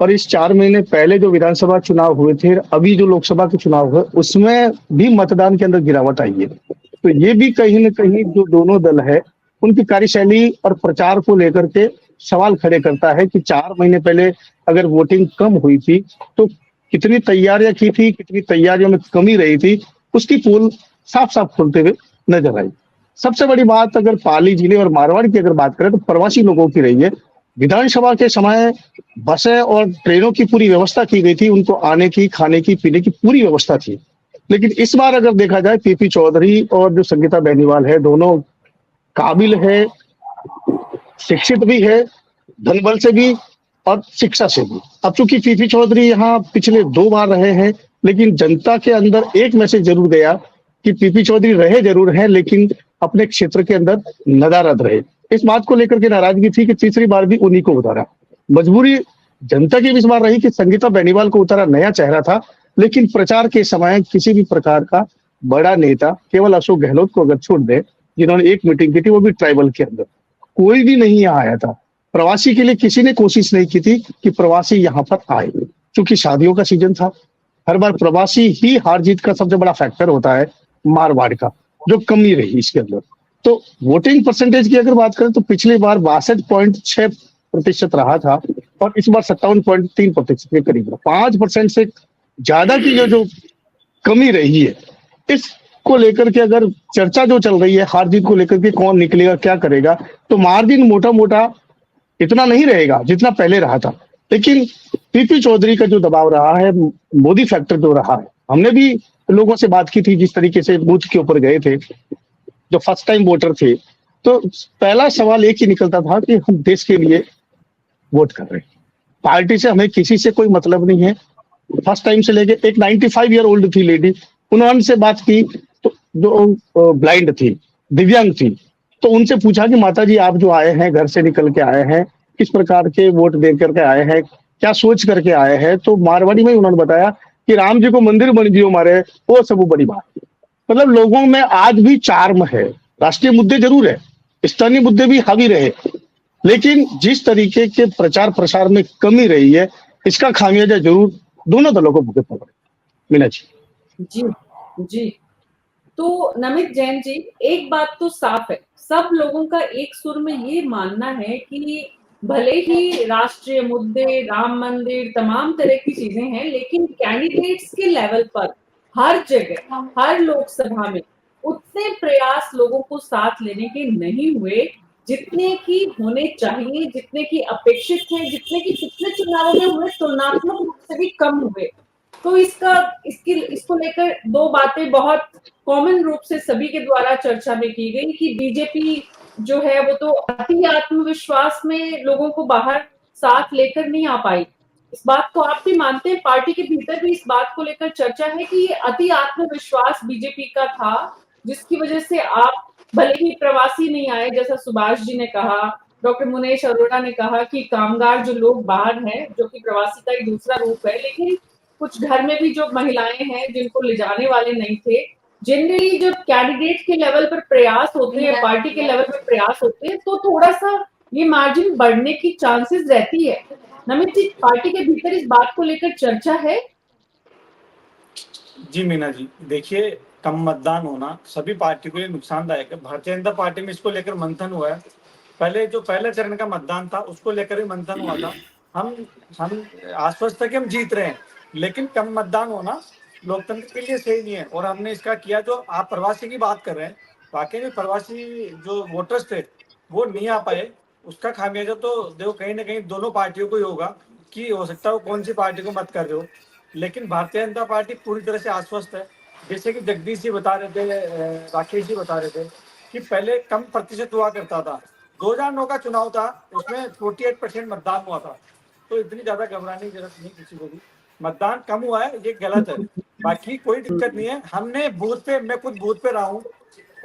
और इस 4 महीने पहले जो विधानसभा चुनाव हुए थे, अभी जो लोकसभा के चुनाव हुए, उसमें भी मतदान के अंदर गिरावट आई है। तो ये भी कहीं न कहीं जो दोनों दल है उनकी कार्यशैली और प्रचार को लेकर के सवाल खड़े करता है कि 4 महीने पहले अगर वोटिंग कम हुई थी तो कितनी तैयारियां की थी, कितनी तैयारियों में कमी रही थी, उसकी पोल साफ साफ खुलते हुए नजर आई। सबसे बड़ी बात अगर पाली जिले और मारवाड़ की अगर बात करें तो प्रवासी लोगों की रही है। विधानसभा के समय बसें और ट्रेनों की पूरी व्यवस्था की गई थी, उनको आने की, खाने की, पीने की पूरी व्यवस्था थी। लेकिन इस बार अगर देखा जाए, पीपी चौधरी और जो संगीता बेनीवाल है, दोनों काबिल है, शिक्षित भी है, धनबल से भी और शिक्षा से भी। अब चूंकि पीपी चौधरी यहाँ पिछले 2 बार रहे हैं, लेकिन जनता के अंदर एक मैसेज जरूर गया कि पीपी चौधरी रहे जरूर हैं लेकिन अपने क्षेत्र के अंदर नदारद रहे। इस बात को लेकर के नाराजगी थी कि तीसरी बार भी उन्हीं को उतारा। मजबूरी जनता की भी इस बार रही कि संगीता बेनीवाल को उतारा, नया चेहरा था, लेकिन प्रचार के समय किसी भी प्रकार का बड़ा नेता, केवल अशोक गहलोत को अगर छोड़ दे जिन्होंने एक मीटिंग की थी वो भी ट्राइबल के अंदर, कोई भी नहीं यहाँ आया था। प्रवासी के लिए किसी ने कोशिश नहीं की थी कि प्रवासी यहाँ पर आए, क्योंकि शादियों का सीजन था। हर बार प्रवासी ही हार जीत का सबसे बड़ा फैक्टर होता है मारवाड़ का, जो कमी रही इसके अंदर। तो वोटिंग परसेंटेज की अगर बात करें तो पिछली बार 62.6% रहा था और इस बार 57.3% के करीब रहा। 5% से ज्यादा की जो कमी रही है, इसको लेकर के अगर चर्चा जो चल रही है हार जीत को लेकर के, कौन निकलेगा, क्या करेगा, तो मार्जिन मोटा मोटा इतना नहीं रहेगा जितना पहले रहा था। लेकिन पीपी चौधरी का जो दबाव रहा है, मोदी फैक्टर जो रहा है, हमने भी लोगों से बात की थी, जिस तरीके से बूथ के ऊपर गए थे, जो फर्स्ट टाइम वोटर थे, तो पहला सवाल एक ही निकलता था कि हम देश के लिए वोट कर रहे हैं, पार्टी से हमें किसी से कोई मतलब नहीं है। फर्स्ट टाइम से लेके एक 95 ईयर ओल्ड थी लेडी, उन्होंने से बात की तो जो ब्लाइंड थी, दिव्यांग थी, तो उनसे पूछा कि माता जी आप जो आए हैं, घर से निकल के आए हैं, किस प्रकार के वोट दे करके आए हैं, क्या सोच करके आए हैं? तो मारवाड़ी में उन्होंने बताया कि राम जी को मंदिर बन दियो हमारे, वो सब बड़ी बात है। मतलब लोगों में आज भी चार्म है, राष्ट्रीय मुद्दे जरूर है, स्थानीय मुद्दे भी हावी रहे, लेकिन जिस तरीके के प्रचार प्रसार में कमी रही है, इसका खामियाजा जरूर दोनों दलों को भुगतना पड़ेगा। मीना जी। जी जी, तो नमित जैन जी, एक बात तो साफ है, सब लोगों का एक सुर में ये मानना है कि भले ही राष्ट्रीय मुद्दे, राम मंदिर, तमाम तरह की चीजें हैं, लेकिन कैंडिडेट्स के लेवल पर हर जगह, हर लोकसभा में उतने प्रयास लोगों को साथ लेने के नहीं हुए जितने की होने चाहिए, जितने की अपेक्षित थे, जितने की पिछले चुनावों में हुए, तुलनात्मक रूप से भी कम हुए। तो इसको लेकर दो बातें बहुत कॉमन रूप से सभी के द्वारा चर्चा में की गई कि बीजेपी जो है वो तो अति आत्मविश्वास में लोगों को बाहर साथ लेकर नहीं आ पाई। इस बात को आप भी मानते हैं? पार्टी के भीतर भी इस बात को लेकर चर्चा है कि ये अति आत्मविश्वास बीजेपी का था, जिसकी वजह से आप भले ही प्रवासी नहीं आए, जैसा सुभाष जी ने कहा, डॉक्टर मुनेश अरोड़ा ने कहा कि कामगार जो लोग बाहर हैं, जो कि प्रवासी का एक दूसरा रूप है, लेकिन कुछ घर में भी जो महिलाएं हैं जिनको ले जाने वाले नहीं थे, जनरली जब कैंडिडेट के लेवल पर प्रयास होते हैं, पार्टी के लेवल पर प्रयास होते हैं, तो थोड़ा सा ये मार्जिन बढ़ने की चांसेस रहती है। नमित जी, पार्टी के भीतर इस बात को लेकर चर्चा है? जी मीना जी, देखिए कम मतदान होना सभी पार्टी के लिए नुकसानदायक है। भारतीय जनता पार्टी में इसको लेकर मंथन हुआ है। पहले जो पहले चरण का मतदान था उसको लेकर भी मंथन हुआ था। हम आश्वस्त थे कि हम जीत रहे हैं, लेकिन कम मतदान होना लोकतंत्र के लिए सही नहीं है। और हमने इसका किया, जो आप प्रवासी की बात कर रहे हैं, वाकई में प्रवासी जो वोटर्स थे वो नहीं आ पाए, उसका खामियाजा तो देखो कहीं ना कहीं दोनों पार्टियों को ही होगा कि हो सकता है वो कौन सी पार्टी को मत कर रहे हो। लेकिन भारतीय जनता पार्टी पूरी तरह से आश्वस्त है। जैसे कि जगदीश जी बता रहे थे, राकेश जी बता रहे थे कि पहले कम प्रतिशत हुआ करता था। 2009 का चुनाव था, उसमें 48% मतदान हुआ था। तो इतनी ज्यादा घबराने की जरूरत नहीं किसी को भी। मतदान कम हुआ है ये गलत है, बाकी कोई दिक्कत नहीं है। हमने बूथ पे, मैं खुद बूथ पे रहा हूँ।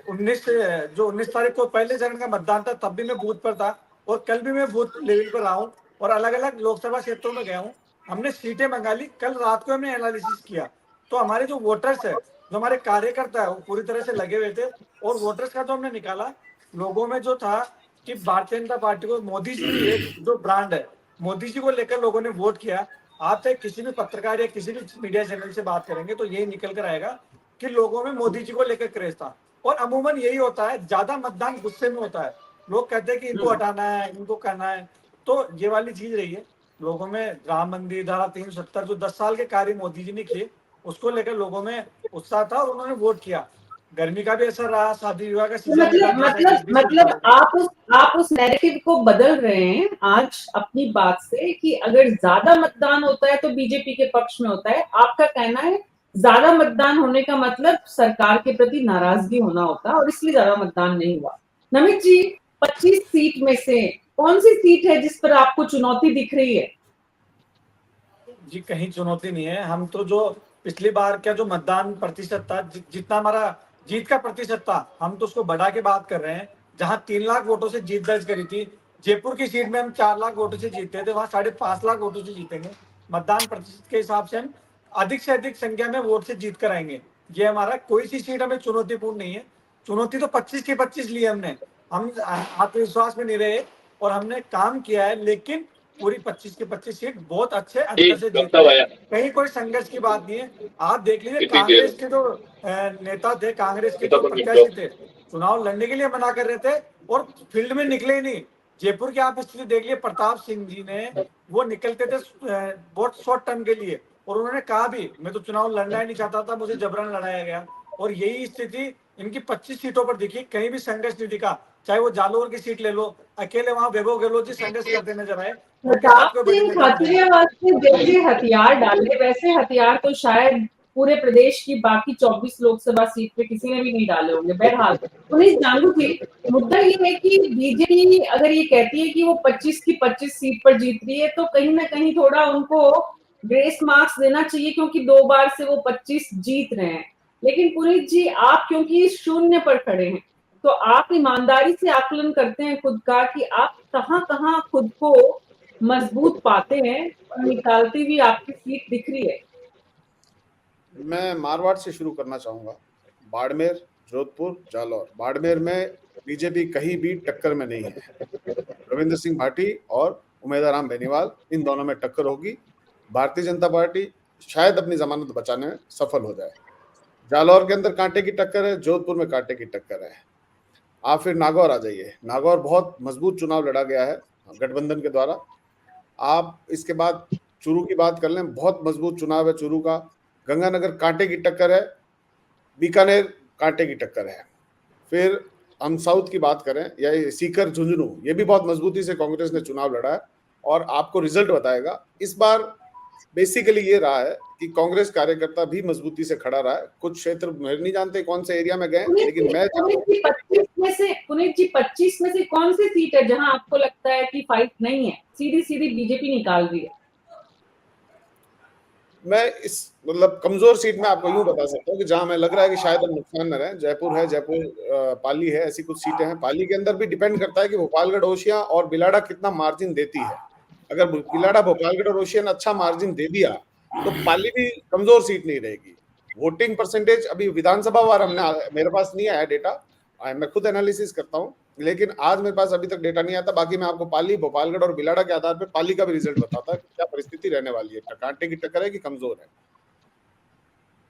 19 तारीख को पहले चरण का मतदान था, तब भी मैं बूथ पर था, और कल भी मैं बूथ लेवल पर रहा हूँ, और अलग अलग लोकसभा क्षेत्रों में गया हूँ। हमने सीटें मंगा ली, कल रात को हमने एनालिसिस किया, तो हमारे जो वोटर्स है, जो हमारे कार्यकर्ता है, वो पूरी तरह से लगे हुए थे। और वोटर्स का तो हमने निकाला, लोगों में जो था कि भारतीय जनता पार्टी को, मोदी जी एक जो ब्रांड है, मोदी जी को लेकर लोगों ने वोट किया। आप चाहे किसी भी पत्रकार या किसी भी मीडिया चैनल से बात करेंगे तो यही निकल कर आएगा कि लोगों में मोदी जी को लेकर क्रेज था। और अमूमन यही होता है, ज्यादा मतदान गुस्से में होता है। लोग कहते हैं कि इनको हटाना है, इनको करना है, तो ये वाली चीज रही है लोगों में। राम मंदिर, धारा 370 जो 10 साल के कार्य मोदी जी ने किए, उसको लेकर लोगों में उत्साह था और उन्होंने वोट किया। गर्मी का भी असर रहा, शादी विवाह का सीजन मतलब आप उस नैरेटिव को बदल रहे हैं आज अपनी बात से कि अगर ज्यादा मतदान होता है तो बीजेपी के पक्ष में होता है। आपका कहना है ज्यादा मतदान होने का मतलब सरकार के प्रति नाराजगी होना होता है और इसलिए ज्यादा मतदान नहीं हुआ। नमित जी, 25 सीट में से कौन सी सीट है जिस पर आपको चुनौती दिख रही है? जी कहीं चुनौती नहीं है। हम तो जो पिछली बार का जो मतदान प्रतिशत था, जितना हमारा जीत का प्रतिशत था, हम तो उसको बढ़ा के बात कर रहे हैं। जहां 3 लाख वोटों से जीत दर्ज करी थी, जयपुर की सीट में हम 4 लाख वोटों से जीते थे, वहां 5.5 लाख वोटों से जीतेंगे। मतदान प्रतिशत के हिसाब से हम अधिक से अधिक संख्या में वोट से जीत कर आएंगे। ये हमारा, कोई सी सीट हमें चुनौतीपूर्ण नहीं है। चुनौती तो 25 की 25 ली हमने। हम आत्मविश्वास में नहीं रहे और हमने काम किया है, लेकिन पूरी 25 की 25 सीट बहुत अच्छे अंतर से जीते हैं। कहीं कोई संघर्ष की बात नहीं है। आप देख लीजिए, कांग्रेस के जो नेता थे, कांग्रेस के जो प्रत्याशी थे, चुनाव लड़ने के लिए मना कर रहे थे और फील्ड में निकले ही नहीं। जयपुर की आप स्थिति देख लिए, प्रताप सिंह जी ने, वो निकलते थे बहुत शॉर्ट टर्म के लिए, और उन्होंने कहा भी मैं तो चुनाव लड़ना ही नहीं चाहता था, मुझे जबरन लड़ाया गया। और यही स्थिति इनकी 25 सीटों पर दिखी, कहीं भी संघर्ष नहीं दिखा। चाहे वो जालोर की सीट ले लो, अकेले वहां वैभव गहलोत जी संघर्ष करते नजर आए। प्रताप सिंह खातिरियावाद से जैसे हथियार डाले, वैसे हथियार तो शायद पूरे प्रदेश की बाकी 24 लोकसभा सीट पे किसी ने भी नहीं डाले होंगे। बहरहाल पुनीत जानू जी, मुद्दा ये है कि बीजेपी अगर ये कहती है कि वो 25 की 25 सीट पर जीत रही है, तो कहीं ना कहीं थोड़ा उनको ग्रेस मार्क्स देना चाहिए, क्योंकि 2 बार से वो 25 जीत रहे हैं। लेकिन पुनीत जी, आप क्योंकि शून्य पर खड़े हैं, तो आप ईमानदारी से आकलन करते हैं खुद का कि आप कहाँ खुद को मजबूत पाते हैं, और निकालती हुई आपकी सीट दिख रही है। मैं मारवाड़ से शुरू करना चाहूंगा। बाड़मेर, जोधपुर, जालौर। बाड़मेर में बीजेपी कहीं भी टक्कर में नहीं है। रविंद्र सिंह भाटी और उमेदाराम बेनीवाल, इन दोनों में टक्कर होगी। भारतीय जनता पार्टी शायद अपनी जमानत बचाने में सफल हो जाए। जालौर के अंदर कांटे की टक्कर है, जोधपुर में कांटे की टक्कर है। आप फिर नागौर आ जाइए। नागौर बहुत मजबूत चुनाव लड़ा गया है गठबंधन के द्वारा। आप इसके बाद चूरू की बात कर लें, बहुत मजबूत चुनाव है चूरू का। गंगानगर कांटे की टक्कर है, बीकानेर कांटे की टक्कर है। फिर हम साउथ की बात करें या सीकर, झुंझुनू, ये भी बहुत मजबूती से कांग्रेस ने चुनाव लड़ा है और आपको रिजल्ट बताएगा। इस बार बेसिकली ये रहा है कि कांग्रेस कार्यकर्ता भी मजबूती से खड़ा रहा है। कुछ क्षेत्र मैं नहीं जानते कौन से एरिया में गए, लेकिन मैं पुनीत जी 25 में से कौन सी सीट है जहां आपको लगता है कि फाइट नहीं है, सीधी बीजेपी निकाल रही है? मैं इस मतलब कमजोर सीट में आपको यूं बता सकता हूँ कि जहां मैं लग रहा है कि शायद हम नुकसान न रहे, जयपुर है, पाली है, ऐसी कुछ सीटें हैं। पाली के अंदर भी डिपेंड करता है कि भोपालगढ़, ओशिया और बिलाड़ा कितना मार्जिन देती है। अगर बिलाड़ा, भोपालगढ़ और ओशिया ने अच्छा मार्जिन दे दिया तो पाली भी कमजोर सीट नहीं रहेगी। वोटिंग परसेंटेज अभी विधानसभा वार मेरे पास नहीं आया डेटा, मैं खुद एनालिसिस करता हूँ, लेकिन आज मेरे पास अभी तक डेटा नहीं आता। बाकी मैं आपको पाली, भोपालगढ़ और बिलाड़ा के आधार पर पाली का भी रिजल्ट बताता है क्या परिस्थिति रहने वाली है, कांटे की टक्कर है कि कमजोर है।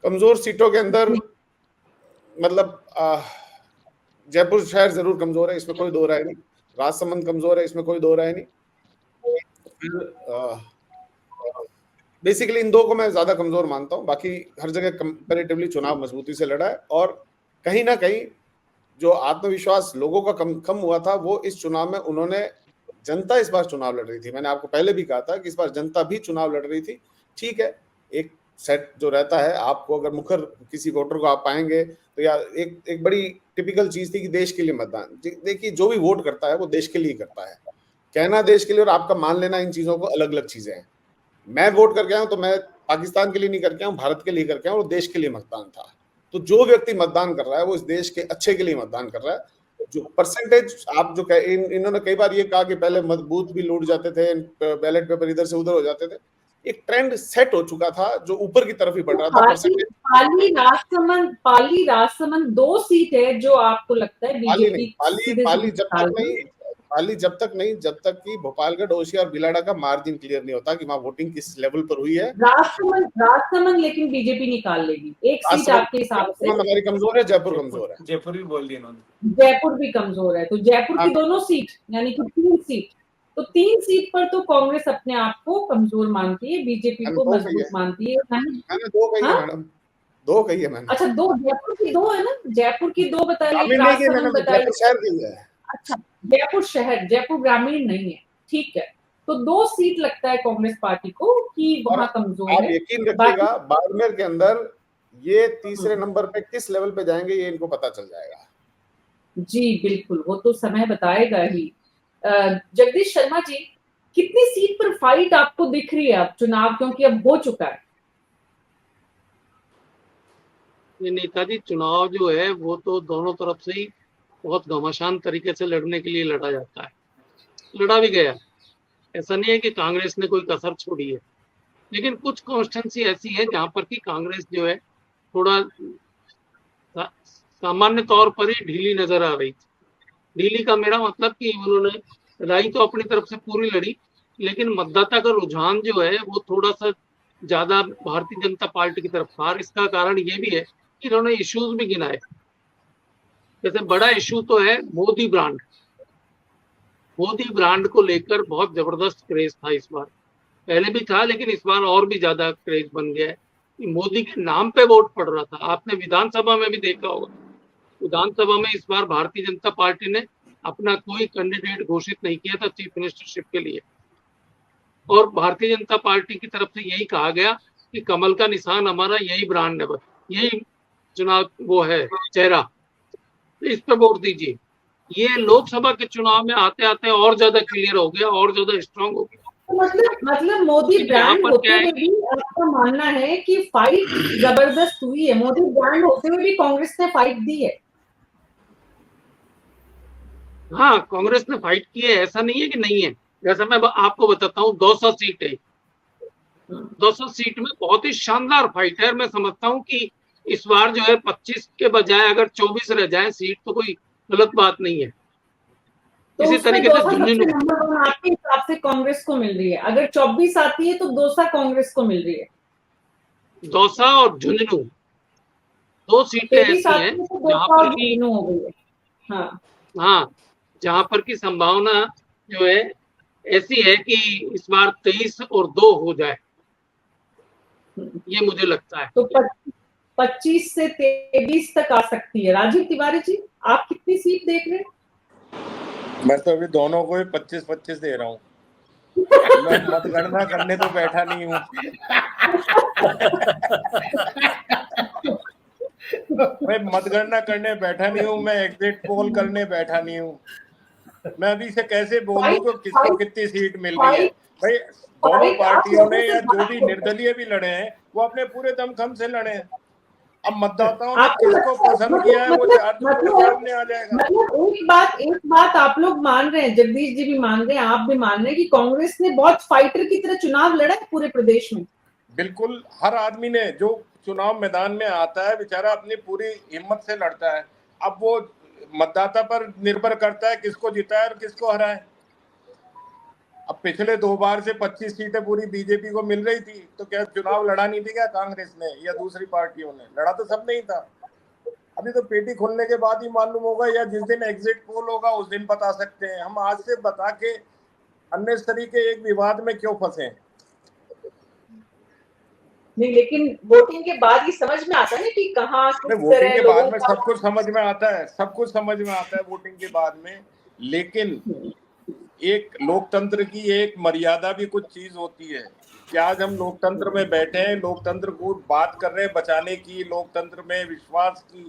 कमजोर सीटों के अंदर मतलब जयपुर शहर जरूर कमजोर है, इसमें कोई दो राय नहीं। राजसमंद कमजोर है, इसमें कोई दो राय नहीं। बेसिकली इन दो को मैं ज्यादा कमजोर मानता हूं। बाकी हर जगह कंपैरेटिवली चुनाव मजबूती से लड़ा है और कहीं ना कहीं जो आत्मविश्वास लोगों का कम हुआ था वो इस चुनाव में उन्होंने, जनता इस बार चुनाव लड़ रही थी। मैंने आपको पहले भी कहा था कि इस बार जनता भी चुनाव लड़ रही थी। ठीक है, एक सेट जो रहता है, आपको अगर मुखर किसी वोटर को आप पाएंगे तो या एक बड़ी टिपिकल चीज थी कि देश के लिए मतदान। देखिए, जो भी वोट करता है वो देश के लिए करता है। कहना देश के लिए और आपका मान लेना, इन चीजों को अलग अलग चीजें हैं। मैं वोट करके आया हूं तो मैं पाकिस्तान के लिए नहीं करके आया हूं, भारत के लिए करके आया हूं और देश के लिए मतदान था। तो जो व्यक्ति मतदान कर रहा है वो इस देश के अच्छे के लिए मतदान कर रहा है। जो परसेंटेज आप जो इन्होंने कई बार ये कहा कि पहले बूथ भी लूट जाते थे, बैलेट पेपर इधर से उधर हो जाते थे, एक ट्रेंड सेट हो चुका था जो ऊपर की तरफ ही बढ़ रहा था। पाली राजसमंद 2 सीट है जो आपको लगता है बीजेपी पाली जब तक कि भोपालगढ़, ओशिया और बिलाड़ा का मार्जिन क्लियर नहीं होता कि वहां वोटिंग किस लेवल पर हुई है। राजसमंद लेकिन बीजेपी निकाल लेगी एक सीट आपके हिसाब से। हमारी कमजोर है, जयपुर कमजोर है। जयपुर भी बोल दिया इन्होंने, जयपुर भी कमजोर है। तो जयपुर की दोनों सीट यानी कि 3 सीट, तो 3 सीट पर तो कांग्रेस अपने आप को कमजोर मानती है, बीजेपी को मजबूत मानती है। मैंने 2 कही है मैडम, 2 कही है मैंने। अच्छा, 2 जयपुर की 2 है ना, जयपुर की 2 बताइए, अच्छा जयपुर शहर, जयपुर ग्रामीण नहीं है, ठीक है। तो 2 सीट लगता है कांग्रेस पार्टी को कि वहां कमजोर है। यकीन रखिएगा बाड़मेर के अंदर ये तीसरे नंबर पे किस लेवल पे जाएंगे ये इनको पता चल जाएगा। जी बिल्कुल, वो तो समय बताएगा ही। जगदीश शर्मा जी, कितनी सीट पर फाइट आपको दिख रही है अब चुनाव, क्योंकि अब हो चुका है? नेताजी, चुनाव जो है वो तो दोनों तरफ से ही बहुत घमासान तरीके से लड़ने के लिए लड़ा जाता है, लड़ा भी गया। ऐसा नहीं है कि कांग्रेस ने कोई कसर छोड़ी है, लेकिन कुछ कॉन्स्टिट्यूंसी ऐसी है जहां पर कि कांग्रेस जो है थोड़ा सामान्य तौर पर ही ढीली नजर आ रही थी। ढीली का मेरा मतलब कि उन्होंने लड़ाई तो अपनी तरफ से पूरी लड़ी, लेकिन मतदाता का रुझान जो है वो थोड़ा सा ज्यादा भारतीय जनता पार्टी की तरफ था। इसका कारण ये भी है कि इन्होंने इश्यूज भी गिनाए। जैसे बड़ा इशू तो है मोदी ब्रांड। मोदी ब्रांड को लेकर बहुत जबरदस्त क्रेज था इस बार, पहले भी था लेकिन इस बार और भी ज्यादा क्रेज बन गया है कि मोदी के नाम पे वोट पड़ रहा था। आपने विधानसभा में भी देखा होगा, विधानसभा में इस बार भारतीय जनता पार्टी ने अपना कोई कैंडिडेट घोषित नहीं किया था चीफ मिनिस्टरशिप के लिए, और भारतीय जनता पार्टी की तरफ से यही कहा गया कि कमल का निशान हमारा यही ब्रांड है, बस यही चुनाव वो है चेहरा, तो इस पे वोट दीजिए। ये लोकसभा के चुनाव में आते आते और ज्यादा क्लियर हो गया, और ज्यादा स्ट्रांग हो गया। तो मतलब मोदी क्योंकि यहाँ ब्रांड पर होते क्या है हुए भी आपका मानना है कि फाइट जबरदस्त हुई है, मोदी ब्रांड होते हुए भी कांग्रेस ने फाइट दी है। हाँ, कांग्रेस ने फाइट की है, ऐसा नहीं है कि नहीं है। जैसे मैं आपको बताता हूँ, 200 सीट है, 200 सीट में बहुत ही शानदार फाइट है। मैं समझता हूँ कि इस बार जो है 25 के बजाय अगर 24 रह जाए सीट तो कोई गलत बात नहीं है। तो इसी उसमें तरीके से दौसा सबसे झुंझुनू, नंबर 1 आपके हिसाब से कांग्रेस को मिल रही है, अगर 24 आती है तो दौसा कांग्रेस को मिल रही है, दौसा और झुंझुनू 2 सीटें 23 ऐसी आती हैं है तो जहां दौसा पर और की, झुंझुनू हो गई है। हाँ, हाँ, जहां पर की संभावना जो है ऐसी है कि इस बार 23 और 2 हो जाए, ये मुझे लगता है। तो 25 से 23 तक आ सकती है। राजीव तिवारी जी, आप कितनी सीट देख रहे हैं? मैं तो अभी दोनों को ही 25-25 दे रहा हूँ। मैं मतगणना करने तो बैठा नहीं हूँ। मैं मतगणना करने बैठा नहीं हूँ, मैं एग्जिट पोल करने बैठा नहीं हूँ। मैं अभी से कैसे बोल दूं कि किसको कितनी सीट मिल रही है? भाई दोनों पार्टियों ने या जो भी निर्दलीय भी लड़े हैं वो अपने पूरे दमखम से लड़े हैं। अब मतदाताओं ने किसको पसंद किया है वो सामने आ जाएगा। मतलब एक बात आप लोग मान रहे हैं, जगदीश जी भी मान रहे हैं, आप भी मान रहे हैं कि कांग्रेस ने बहुत फाइटर की तरह चुनाव लड़ा है पूरे प्रदेश में। बिल्कुल, हर आदमी ने जो चुनाव मैदान में आता है बेचारा अपनी पूरी हिम्मत से लड़ता है। अब वो मतदाता पर निर्भर करता है किसको जिताए और किसको हराए। अब पिछले 2 बार से 25 सीटें पूरी बीजेपी को मिल रही थी, तो क्या चुनाव लड़ा नहीं थी क्या कांग्रेस ने या दूसरी पार्टियों ने? लड़ा तो सब नहीं था। अभी तो पेटी खोलने के बाद ही मालूम होगा या जिस दिन एग्जिट पोल होगा उस दिन बता सकते हैं। हम आज से बता के अन्य तरीके एक विवाद में क्यों फंसे? नहीं, लेकिन वोटिंग के बाद ही समझ में आता है कि कहाँ किस वोटिंग तरह के लोगों बाद में का सब कुछ समझ में आता है, सब कुछ समझ में आता है वोटिंग के बाद में। लेकिन एक लोकतंत्र की एक मर्यादा भी कुछ चीज होती है कि आज हम लोकतंत्र में बैठे हैं, लोकतंत्र को बात कर रहे हैं बचाने की, लोकतंत्र में विश्वास की,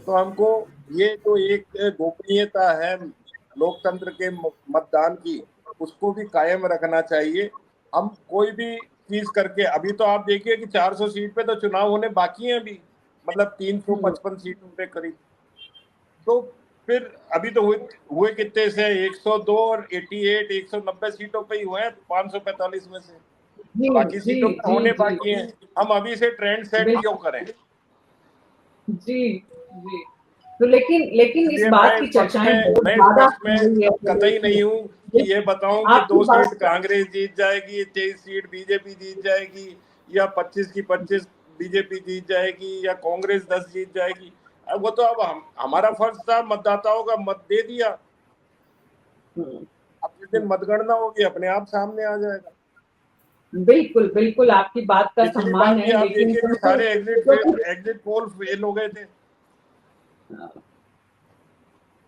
तो हमको ये जो एक गोपनीयता है लोकतंत्र के मतदान की, उसको भी कायम रखना चाहिए। हम कोई भी चीज करके, अभी तो आप देखिए कि 400 सीट पे तो चुनाव होने बाकी हैं अभी, मतलब 355 सीटों पे करीब। तो फिर अभी तो हुए कितने से 102 और 88 190 सीटों पे ही हुए हैं 545 में से। बाकी सीटों पे होने बाकी हैं। हम अभी से ट्रेंड सेट क्यों करें? जी जी। तो लेकिन इस बात की चर्चाएं बहुत मैं ज्यादा पक्ष में कतई नहीं हूँ कि ये बताऊं कि 2 सीट कांग्रेस जीत जाएगी, 23 सीट बीजेपी जीत जाएगी, या 25 की 25 बीजेपी जीत जाएगी, या कांग्रेस 10 जीत जाएगी। वो तो अब हमारा फर्ज था मतदाताओं का मत दे दिया। अब जिस दिन मतगणना होगी अपने आप सामने आ जाएगा। बिल्कुल बिल्कुल, आपकी बात का पिछली सम्मान बार भी है, आप लेकिन देखिए कि सारे एग्जिट पोल फेल हो गए थे।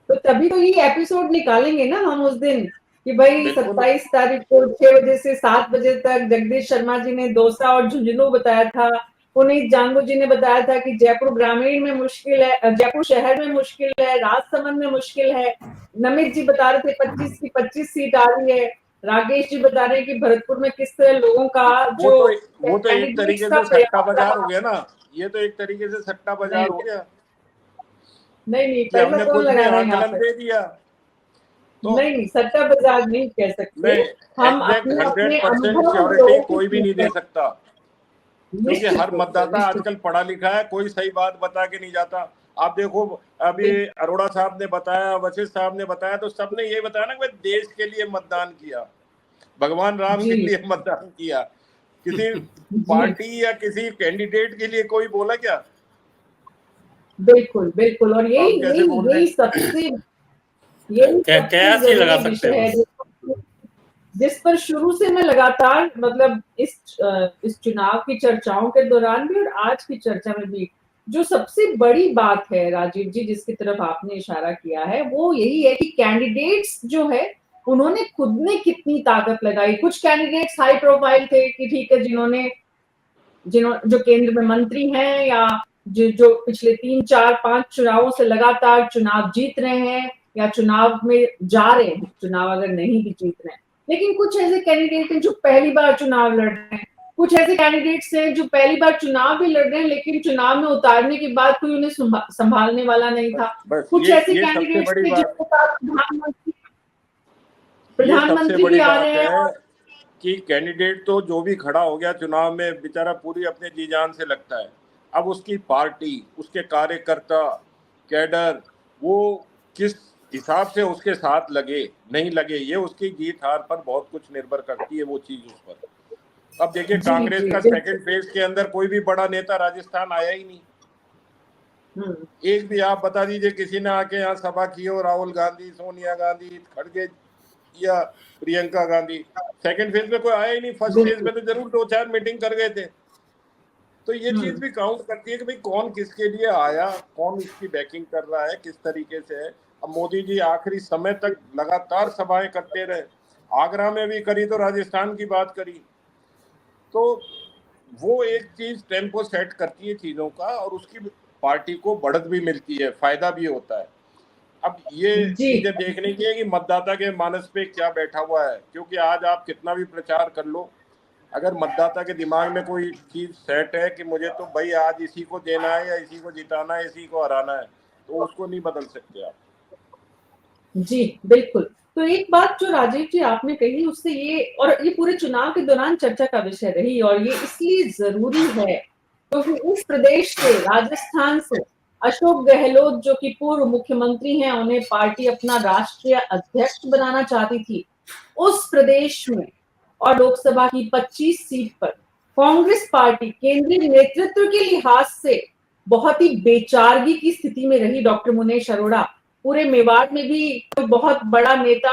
तो तभी तो ये एपिसोड निकालेंगे ना हम उस दिन कि भाई बिल्कुल। 27 तारीख को 6 बजे से 7 बजे तक जगदीश शर्मा जी ने दौसा और झुंझुनू बताया था, पुनीत जांगू जी ने बताया था कि जयपुर ग्रामीण में मुश्किल है, जयपुर शहर में मुश्किल है, राजसमंद में मुश्किल है, नमित जी बता रहे थे 25 की 25 सीट आ रही है, राकेश जी बता रहे हैं कि भरतपुर में किस तरह लोगों का जो वो तो एक तरीके से सट्टा बाजार हो गया ना, ये तो एक तरीके से सट्टा बाजार हो गया। नहीं कि हमने कुछ भी आकलन दे दिया तो नहीं, सट्टा बाजार नहीं कह सकते। हम अपने 100% श्योरिटी कोई भी नहीं दे सकता, क्योंकि हर मतदाता आजकल पढ़ा लिखा है, कोई सही बात बता के नहीं जाता। आप देखो अभी अरोड़ा साहब ने बताया, वशिष्ठ साहब ने बताया, तो सबने ये बताया ना कि देश के लिए मतदान किया, भगवान राम के लिए मतदान किया। किसी पार्टी या किसी कैंडिडेट के लिए कोई बोला क्या? बिल्कुल बिल्कुल। और यही सबसे लगा सकते है जिस पर शुरू से मैं लगातार, मतलब इस चुनाव की चर्चाओं के दौरान भी और आज की चर्चा में भी जो सबसे बड़ी बात है राजीव जी, जिसकी तरफ आपने इशारा किया है, वो यही है कि कैंडिडेट्स जो है उन्होंने खुद ने कितनी ताकत लगाई। कुछ कैंडिडेट्स हाई प्रोफाइल थे कि ठीक है, जिन्होंने जो केंद्र में मंत्री हैं या जो पिछले 3, 4, 5 चुनावों से लगातार चुनाव जीत रहे हैं या चुनाव में जा रहे हैं, चुनाव अगर नहीं भी जीत रहे हैं, लेकिन कुछ ऐसे कैंडिडेट हैं जो पहली बार चुनाव लड़ रहे हैं, कुछ ऐसे कैंडिडेट्स हैं जो पहली बार चुनाव भी लड़ रहे हैं लेकिन चुनाव में उतारने के बाद कोई उन्हें संभालने वाला नहीं था। कुछ ऐसे कैंडिडेट्स थे जिनके पास प्रधानमंत्री भी आ रहे हैं कि कैंडिडेट तो जो भी खड़ा हो गया चुनाव में बेचारा पूरी अपने जी जान से लगता है। अब उसकी पार्टी, उसके कार्यकर्ता, कैडर, वो किस हिसाब से उसके साथ लगे नहीं लगे, ये उसकी जीत हार पर बहुत कुछ निर्भर करती है वो चीज उस पर। अब देखिए कांग्रेस का सेकंड फेज के अंदर कोई भी बड़ा नेता राजस्थान आया ही नहीं। एक भी आप बता दीजिए किसी ने आके यहाँ सभा की हो, राहुल गांधी, सोनिया गांधी, खड़गे या प्रियंका गांधी। सेकंड फेज में कोई आया ही नहीं, फर्स्ट फेज में तो जरूर 2-4 मीटिंग कर गए थे। तो ये चीज भी काउंट करती है कि भाई कौन किसके लिए आया, कौन इसकी बैकिंग कर रहा है, किस तरीके से है। अब मोदी जी आखिरी समय तक लगातार सभाएं करते रहे, आगरा में भी करी तो राजस्थान की बात करी, तो वो एक चीज टेम्पो सेट करती है चीजों का और उसकी पार्टी को बढ़त भी मिलती है, फायदा भी होता है। अब ये चीजें देखने की है कि मतदाता के मानस पे क्या बैठा हुआ है, क्योंकि आज आप कितना भी प्रचार कर लो, अगर मतदाता के दिमाग में कोई चीज सेट है कि मुझे तो भाई आज इसी को देना है या इसी को जिताना है, इसी को हराना है, तो उसको नहीं बदल सकते आप। जी बिल्कुल। तो एक बात जो राजीव जी आपने कही उससे ये पूरे चुनाव के दौरान चर्चा का विषय रही और ये इसलिए जरूरी है क्योंकि उस प्रदेश से, राजस्थान से अशोक गहलोत जो कि पूर्व मुख्यमंत्री हैं, उन्हें पार्टी अपना राष्ट्रीय अध्यक्ष बनाना चाहती थी। उस प्रदेश में और लोकसभा की 25 सीट पर कांग्रेस पार्टी केंद्रीय नेतृत्व के लिहाज से बहुत ही बेचारगी की स्थिति में रही। डॉक्टर मुनेश अरोड़ा, पूरे मेवाड़ में भी कोई बहुत बड़ा नेता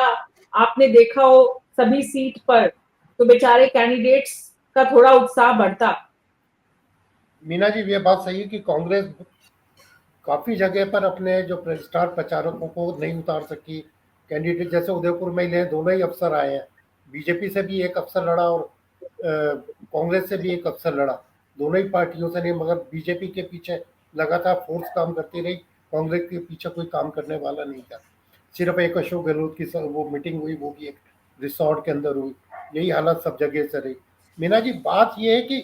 आपने देखा हो सभी सीट पर, तो बेचारे कैंडिडेट्स का थोड़ा उत्साह बढ़ता। मीना जी, ये बात सही है कि कांग्रेस काफी जगह पर अपने जो स्टार प्रचारकों को नहीं उतार सकी। कैंडिडेट जैसे उदयपुर में ही दोनों ही अफसर आए हैं, बीजेपी से भी एक अफसर लड़ा और कांग्रेस से भी एक अफसर लड़ा, दोनों ही पार्टियों से नहीं, मगर बीजेपी के पीछे लगातार फोर्स काम करती रही, कांग्रेस के पीछे कोई काम करने वाला नहीं था। सिर्फ एक अशोक गहलोत की वो मीटिंग हुई, वो भी एक रिसोर्ट के अंदर हुई, यही हालत सब जगह से रही। मीना जी, बात यह है कि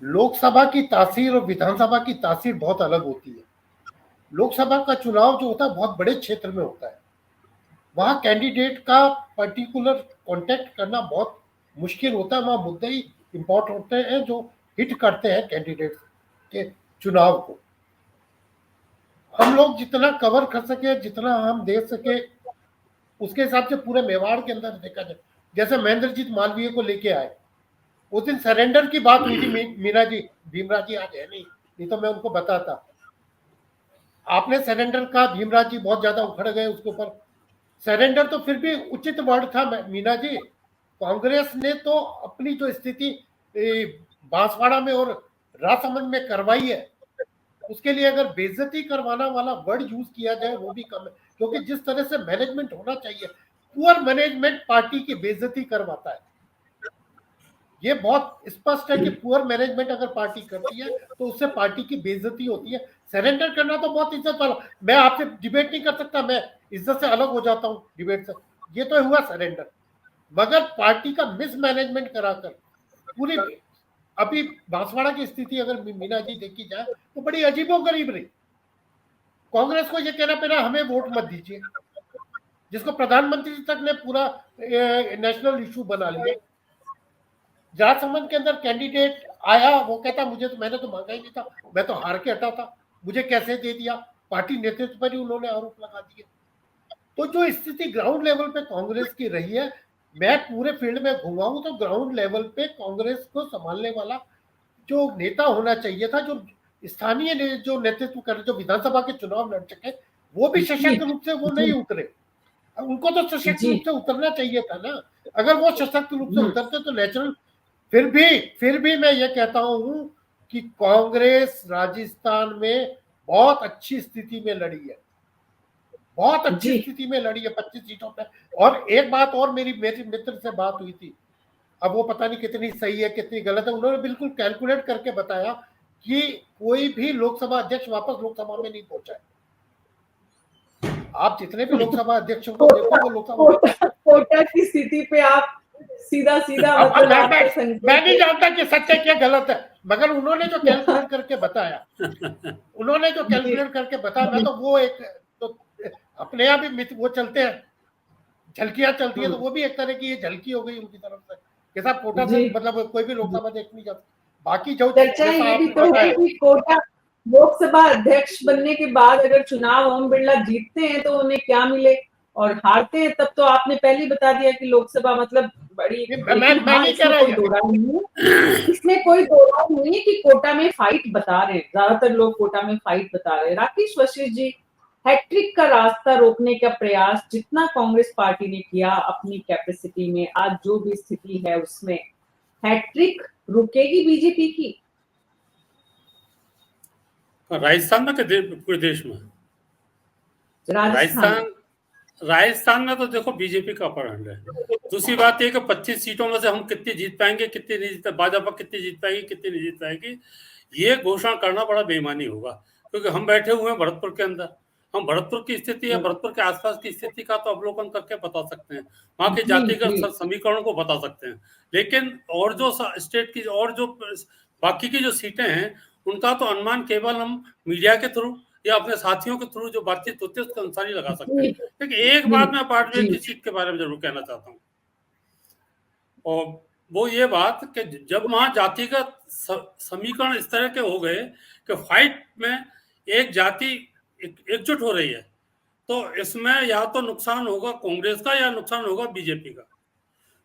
लोकसभा की तासीर और विधानसभा की तासीर बहुत अलग होती है। लोकसभा का चुनाव जो होता है बहुत बड़े क्षेत्र में होता है, वहां कैंडिडेट का पर्टिकुलर कांटेक्ट करना बहुत मुश्किल होता है। वहां मुद्दे ही इंपॉर्टेंट होते हैं जो हिट करते हैं कैंडिडेट के चुनाव को। हम लोग जितना कवर कर सके, जितना हम देख सके, उसके हिसाब से पूरे मेवाड़ के अंदर देखा जाए, जैसे महेंद्रजीत मालवीय को लेके आए, उस दिन सरेंडर की बात हुई थी। मीना जी, भीमराज जी आज है नहीं तो मैं उनको बताता। आपने सरेंडर का, भीमराज जी बहुत ज्यादा उखड़ गए उसके ऊपर। सरेंडर तो फिर भी उचित वर्ड था मीना जी। कांग्रेस ने तो अपनी जो स्थिति बांसवाड़ा में और राजसमंद में करवाई है, उसके लिए अगर बेइज्जती करवाना वाला वर्ड यूज किया जाए वो भी कम है, क्योंकि जिस तरह से मैनेजमेंट होना चाहिए, पुअर मैनेजमेंट पार्टी की बेइज्जती करवाता है। ये बहुत स्पष्ट है कि पुअर मैनेजमेंट अगर पार्टी करती है तो उससे पार्टी की बेइज्जती होती है। सरेंडर करना तो बहुत इज्जत वाला, मैं आपसे डिबेट नहीं कर सकता, मैं इज्जत से अलग हो जाता हूँ डिबेट से, ये तो हुआ सरेंडर। मगर पार्टी का मिसमैनेजमेंट कराकर पूरी, अभी बांसवाड़ा की स्थिति अगर मीना जी देखी जाए तो बड़ी अजीबोगरीब रही। कांग्रेस को ये कहना पड़ा हमें वोट मत दीजिए, जिसको प्रधानमंत्री तक ने पूरा नेशनल इशू बना लिया। राजसमंद के अंदर कैंडिडेट आया, वो कहता मुझे तो, मैंने तो मांगा ही नहीं था, मैं तो हार के हटा था, मुझे कैसे दे दिया, पार्टी नेतृत्व पर ही उन्होंने आरोप लगा दिए। तो जो स्थिति ग्राउंड लेवल पे कांग्रेस की रही है, मैं पूरे फील्ड में घूमा हूं तो ग्राउंड लेवल पे कांग्रेस को संभालने वाला जो नेता होना चाहिए था, जो स्थानीय जो नेतृत्व कर, जो विधानसभा के चुनाव लड़ सके, वो भी सशक्त रूप से वो नहीं उतरे। उनको तो सशक्त रूप से उतरना चाहिए था ना। अगर वो सशक्त रूप से उतरते तो नेचुरल। फिर भी मैं ये कहता हूं कि कांग्रेस राजस्थान में बहुत अच्छी स्थिति में लड़ी है, बहुत अच्छी स्थिति में लड़ी है 25 सीटों पे। और एक बात और, मेरी मित्र से बात हुई थी, अब वो पता नहीं कितनी सही है कितनी गलत है, उन्होंने बिल्कुल कैलकुलेट करके बताया कि कोई भी लोकसभा अध्यक्ष वापस लोकसभा में नहीं पहुंचा है। आप जितने भी लोकसभा अध्यक्षों को देखो वो लोकसभा कोटा की स्थिति पे आप सीधा सीधा मतलब आपका संकेत मैं नहीं जानता कि सच है क्या गलत है, मगर उन्होंने जो कैलकुलेट करके बताया, उन्होंने जो कैलकुलेट करके बताया, मैं तो वो एक तो अपने यहाँ भी मिथ वो चलते हैं, झलकियां चलती है, तो वो भी एक तरह की ये झलकी हो गई उनकी तरफ से कि साहब कोटा से मतलब कोई भी लोकसभा देख नहीं जाता। बाकी जो चर्चा ये भी तो है कि कोटा लोकसभा अध्यक्ष बनने के बाद अगर चुनाव ओम बिरला जीतते हैं तो उन्हें क्या मिले, और हारते हैं तब तो आपने पहले ही बता दिया कि लोकसभा मतलब बड़ी, इसमें कोई दो राय नहीं है कि कोटा में फाइट बता रहे हैं, ज्यादातर लोग कोटा में फाइट बता रहे हैं। राकेश वशिष्ठ जी, हैट्रिक का रास्ता रोकने का प्रयास जितना कांग्रेस पार्टी ने किया अपनी कैपेसिटी में, आज जो भी स्थिति है उसमें हैट्रिक रुकेगी बीजेपी की? राजस्थान में पूरे देश में? राजस्थान में तो देखो बीजेपी का अपर हैंड है। दूसरी बात यह कि 25 सीटों में से हम कितनी जीत पाएंगे, कितनी नहीं जीत, भाजपा कितनी जीत पाएगी, कितनी नहीं जीत पाएगी, ये घोषणा करना बड़ा बेईमानी होगा, क्योंकि हम बैठे हुए हैं भरतपुर के अंदर। हम भरतपुर की स्थिति या भरतपुर के आसपास की स्थिति का तो अवलोकन करके बता सकते हैं, वहां के जातिगत समीकरणों को बता सकते हैं, लेकिन और जो स्टेट की और जो बाकी की जो सीटें हैं उनका तो अनुमान केवल हम मीडिया के थ्रू या अपने साथियों के थ्रू जो बातचीत होती है उसके अनुसार ही लगा सकते हैं। लेकिन एक बात मैं बाड़मेर की सीट के बारे में जरूर कहना चाहता हूँ, और वो ये बात कि जब वहां जातिगत समीकरण इस तरह के हो गए कि फाइट में एक जाति एकजुट हो रही है, तो इसमें या तो नुकसान होगा कांग्रेस का या नुकसान होगा बीजेपी का,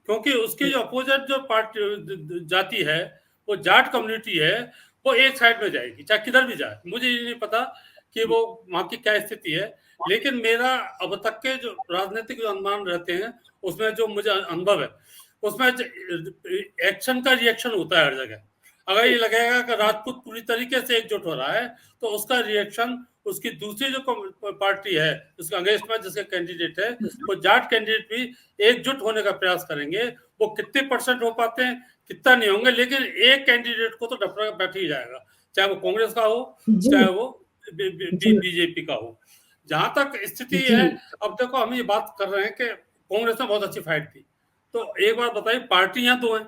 क्योंकि उसकी जो अपोजिट जो पार्टी जाति है वो जाट कम्युनिटी है, वो एक साइड में जाएगी, चाहे किधर भी जाए। मुझे ये नहीं पता कि वो वहां की क्या स्थिति है, लेकिन मेरा अब तक के जो राजनीतिक जो अनुमान रहते हैं उसमें जो मुझे अनुभव है उसमें एक्शन का रिएक्शन होता है हर जगह। अगर ये लगेगा कि राजपूत पूरी तरीके से एकजुट हो रहा है तो उसका रिएक्शन उसकी दूसरी जो पार्टी है जिसका अगेंस्ट में जिसके कैंडिडेट है वो जाट कैंडिडेट भी एकजुट होने का प्रयास करेंगे। वो कितने % हो पाते हैं कितना नहीं होंगे, लेकिन एक कैंडिडेट को तो डपरा बैठ ही जाएगा, चाहे वो कांग्रेस का हो चाहे वो बीजेपी का हो। जहां तक स्थिति है, अब देखो हम ये बात कर रहे हैं कि कांग्रेस ने बहुत अच्छी फाइट की, तो एक बात बताइए, पार्टियां दो हैं,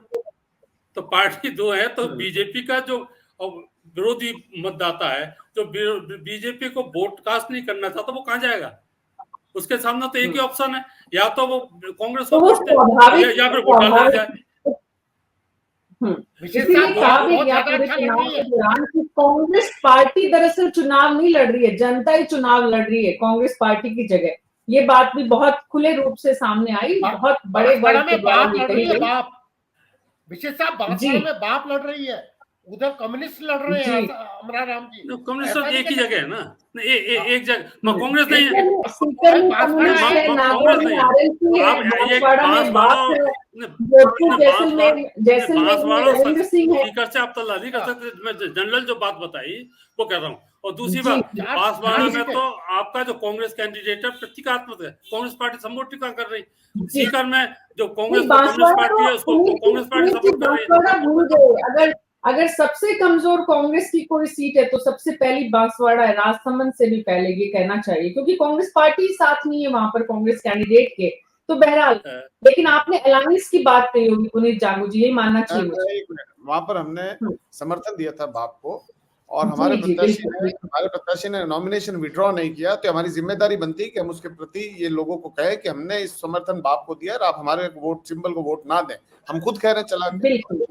तो पार्टी दो है तो बीजेपी का जो विरोधी मतदाता है जो बीजेपी को वोट कास्ट नहीं करना चाहता वो कहाँ जाएगा? उसके सामने तो एक ही ऑप्शन है, या तो वो कांग्रेस को या फिर वोट डालने जाए। कांग्रेस पार्टी दरअसल चुनाव नहीं लड़ रही है, जनता ही चुनाव लड़ रही है कांग्रेस पार्टी की जगह। ये बात भी बहुत खुले रूप से सामने आई, बहुत बड़े वर्ग के द्वारा कही गई। विशेष साहब बांसवाड़ा में बाप लड़ रही है, उधर कम्युनिस्ट लड़ रहे हैं अमरा राम जी। कम्युनिस्ट तो एक ही जगह है ना, एक जगह कांग्रेस नहीं है। स्पीकर से आप तल्ला नहीं कर सकते, मैं जनरल जो बात बताई वो कह रहा हूँ। और दूसरी बात, बांसवाड़ा में तो आपका जो कांग्रेस कैंडिडेट है प्रतीकात्मक है, कांग्रेस पार्टी सपोर्ट टीका कर रही। सीकर में जो कांग्रेस पार्टी है उसको कांग्रेस पार्टी सपोर्ट कर रही है। अगर सबसे कमजोर कांग्रेस की कोई सीट है तो सबसे पहली बांसवाड़ा है, राजसमंद से भी पहले ये कहना चाहिए, क्योंकि कांग्रेस पार्टी साथ नहीं है वहां पर कांग्रेस कैंडिडेट के। तो बहरहाल, लेकिन आपने अलायंस की बात कही होगी पुनीत जांगू जी, यही मानना चाहिए। वहां पर हमने समर्थन दिया था बाप को, और हमारे प्रत्याशी ने नॉमिनेशन विड्रॉ नहीं किया, तो हमारी जिम्मेदारी बनती है कि हम उसके प्रति ये लोगों को कहे कि हमने इस समर्थन बाप को दिया और आप हमारे वोट सिंबल को वोट ना दें। हम खुद कह रहे हैं चला। बिल्कुल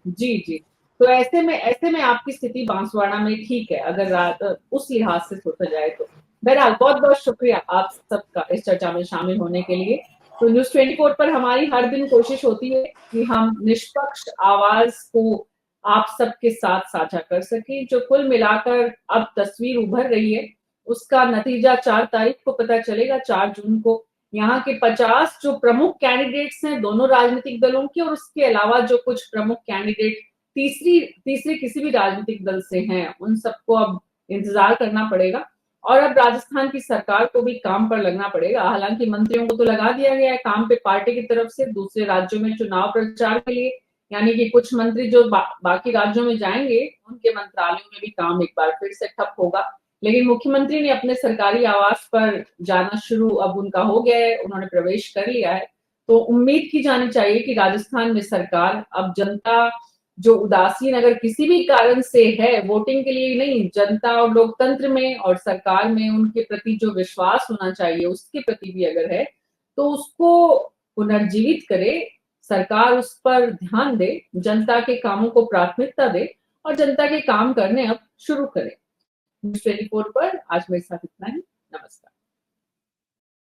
जी। तो ऐसे में आपकी स्थिति बांसवाड़ा में ठीक है अगर उस लिहाज से सोचा जाए तो। बहरहाल बहुत बहुत शुक्रिया आप सबका इस चर्चा में शामिल होने के लिए। तो न्यूज़ 24 पर हमारी हर दिन कोशिश होती है कि हम निष्पक्ष आवाज को आप सबके साथ साझा कर सकें। जो कुल मिलाकर अब तस्वीर उभर रही है उसका नतीजा 4 तारीख को पता चलेगा, 4 जून को। यहाँ के 50 जो प्रमुख कैंडिडेट्स हैं दोनों राजनीतिक दलों के, और उसके अलावा जो कुछ प्रमुख कैंडिडेट तीसरे किसी भी राजनीतिक दल से हैं, उन सबको अब इंतजार करना पड़ेगा। और अब राजस्थान की सरकार को भी काम पर लगना पड़ेगा। हालांकि मंत्रियों को तो लगा दिया गया है काम पे पार्टी की तरफ से दूसरे राज्यों में चुनाव प्रचार के लिए, यानी कि कुछ मंत्री जो बाकी राज्यों में जाएंगे उनके मंत्रालयों में भी काम एक बार फिर से ठप होगा। लेकिन मुख्यमंत्री ने अपने सरकारी आवास पर जाना शुरू अब उनका हो गया है, उन्होंने प्रवेश कर लिया है। तो उम्मीद की जानी चाहिए कि राजस्थान में सरकार अब जनता जो उदासीन अगर किसी भी कारण से है, वोटिंग के लिए नहीं, जनता और लोकतंत्र में और सरकार में उनके प्रति जो विश्वास होना चाहिए उसके प्रति भी अगर है तो उसको पुनर्जीवित करे, सरकार उस पर ध्यान दे, जनता के कामों को प्राथमिकता दे और जनता के काम करने अब शुरू करे। न्यूज़ 24 पर आज मेरे साथ इतना ही। नमस्कार।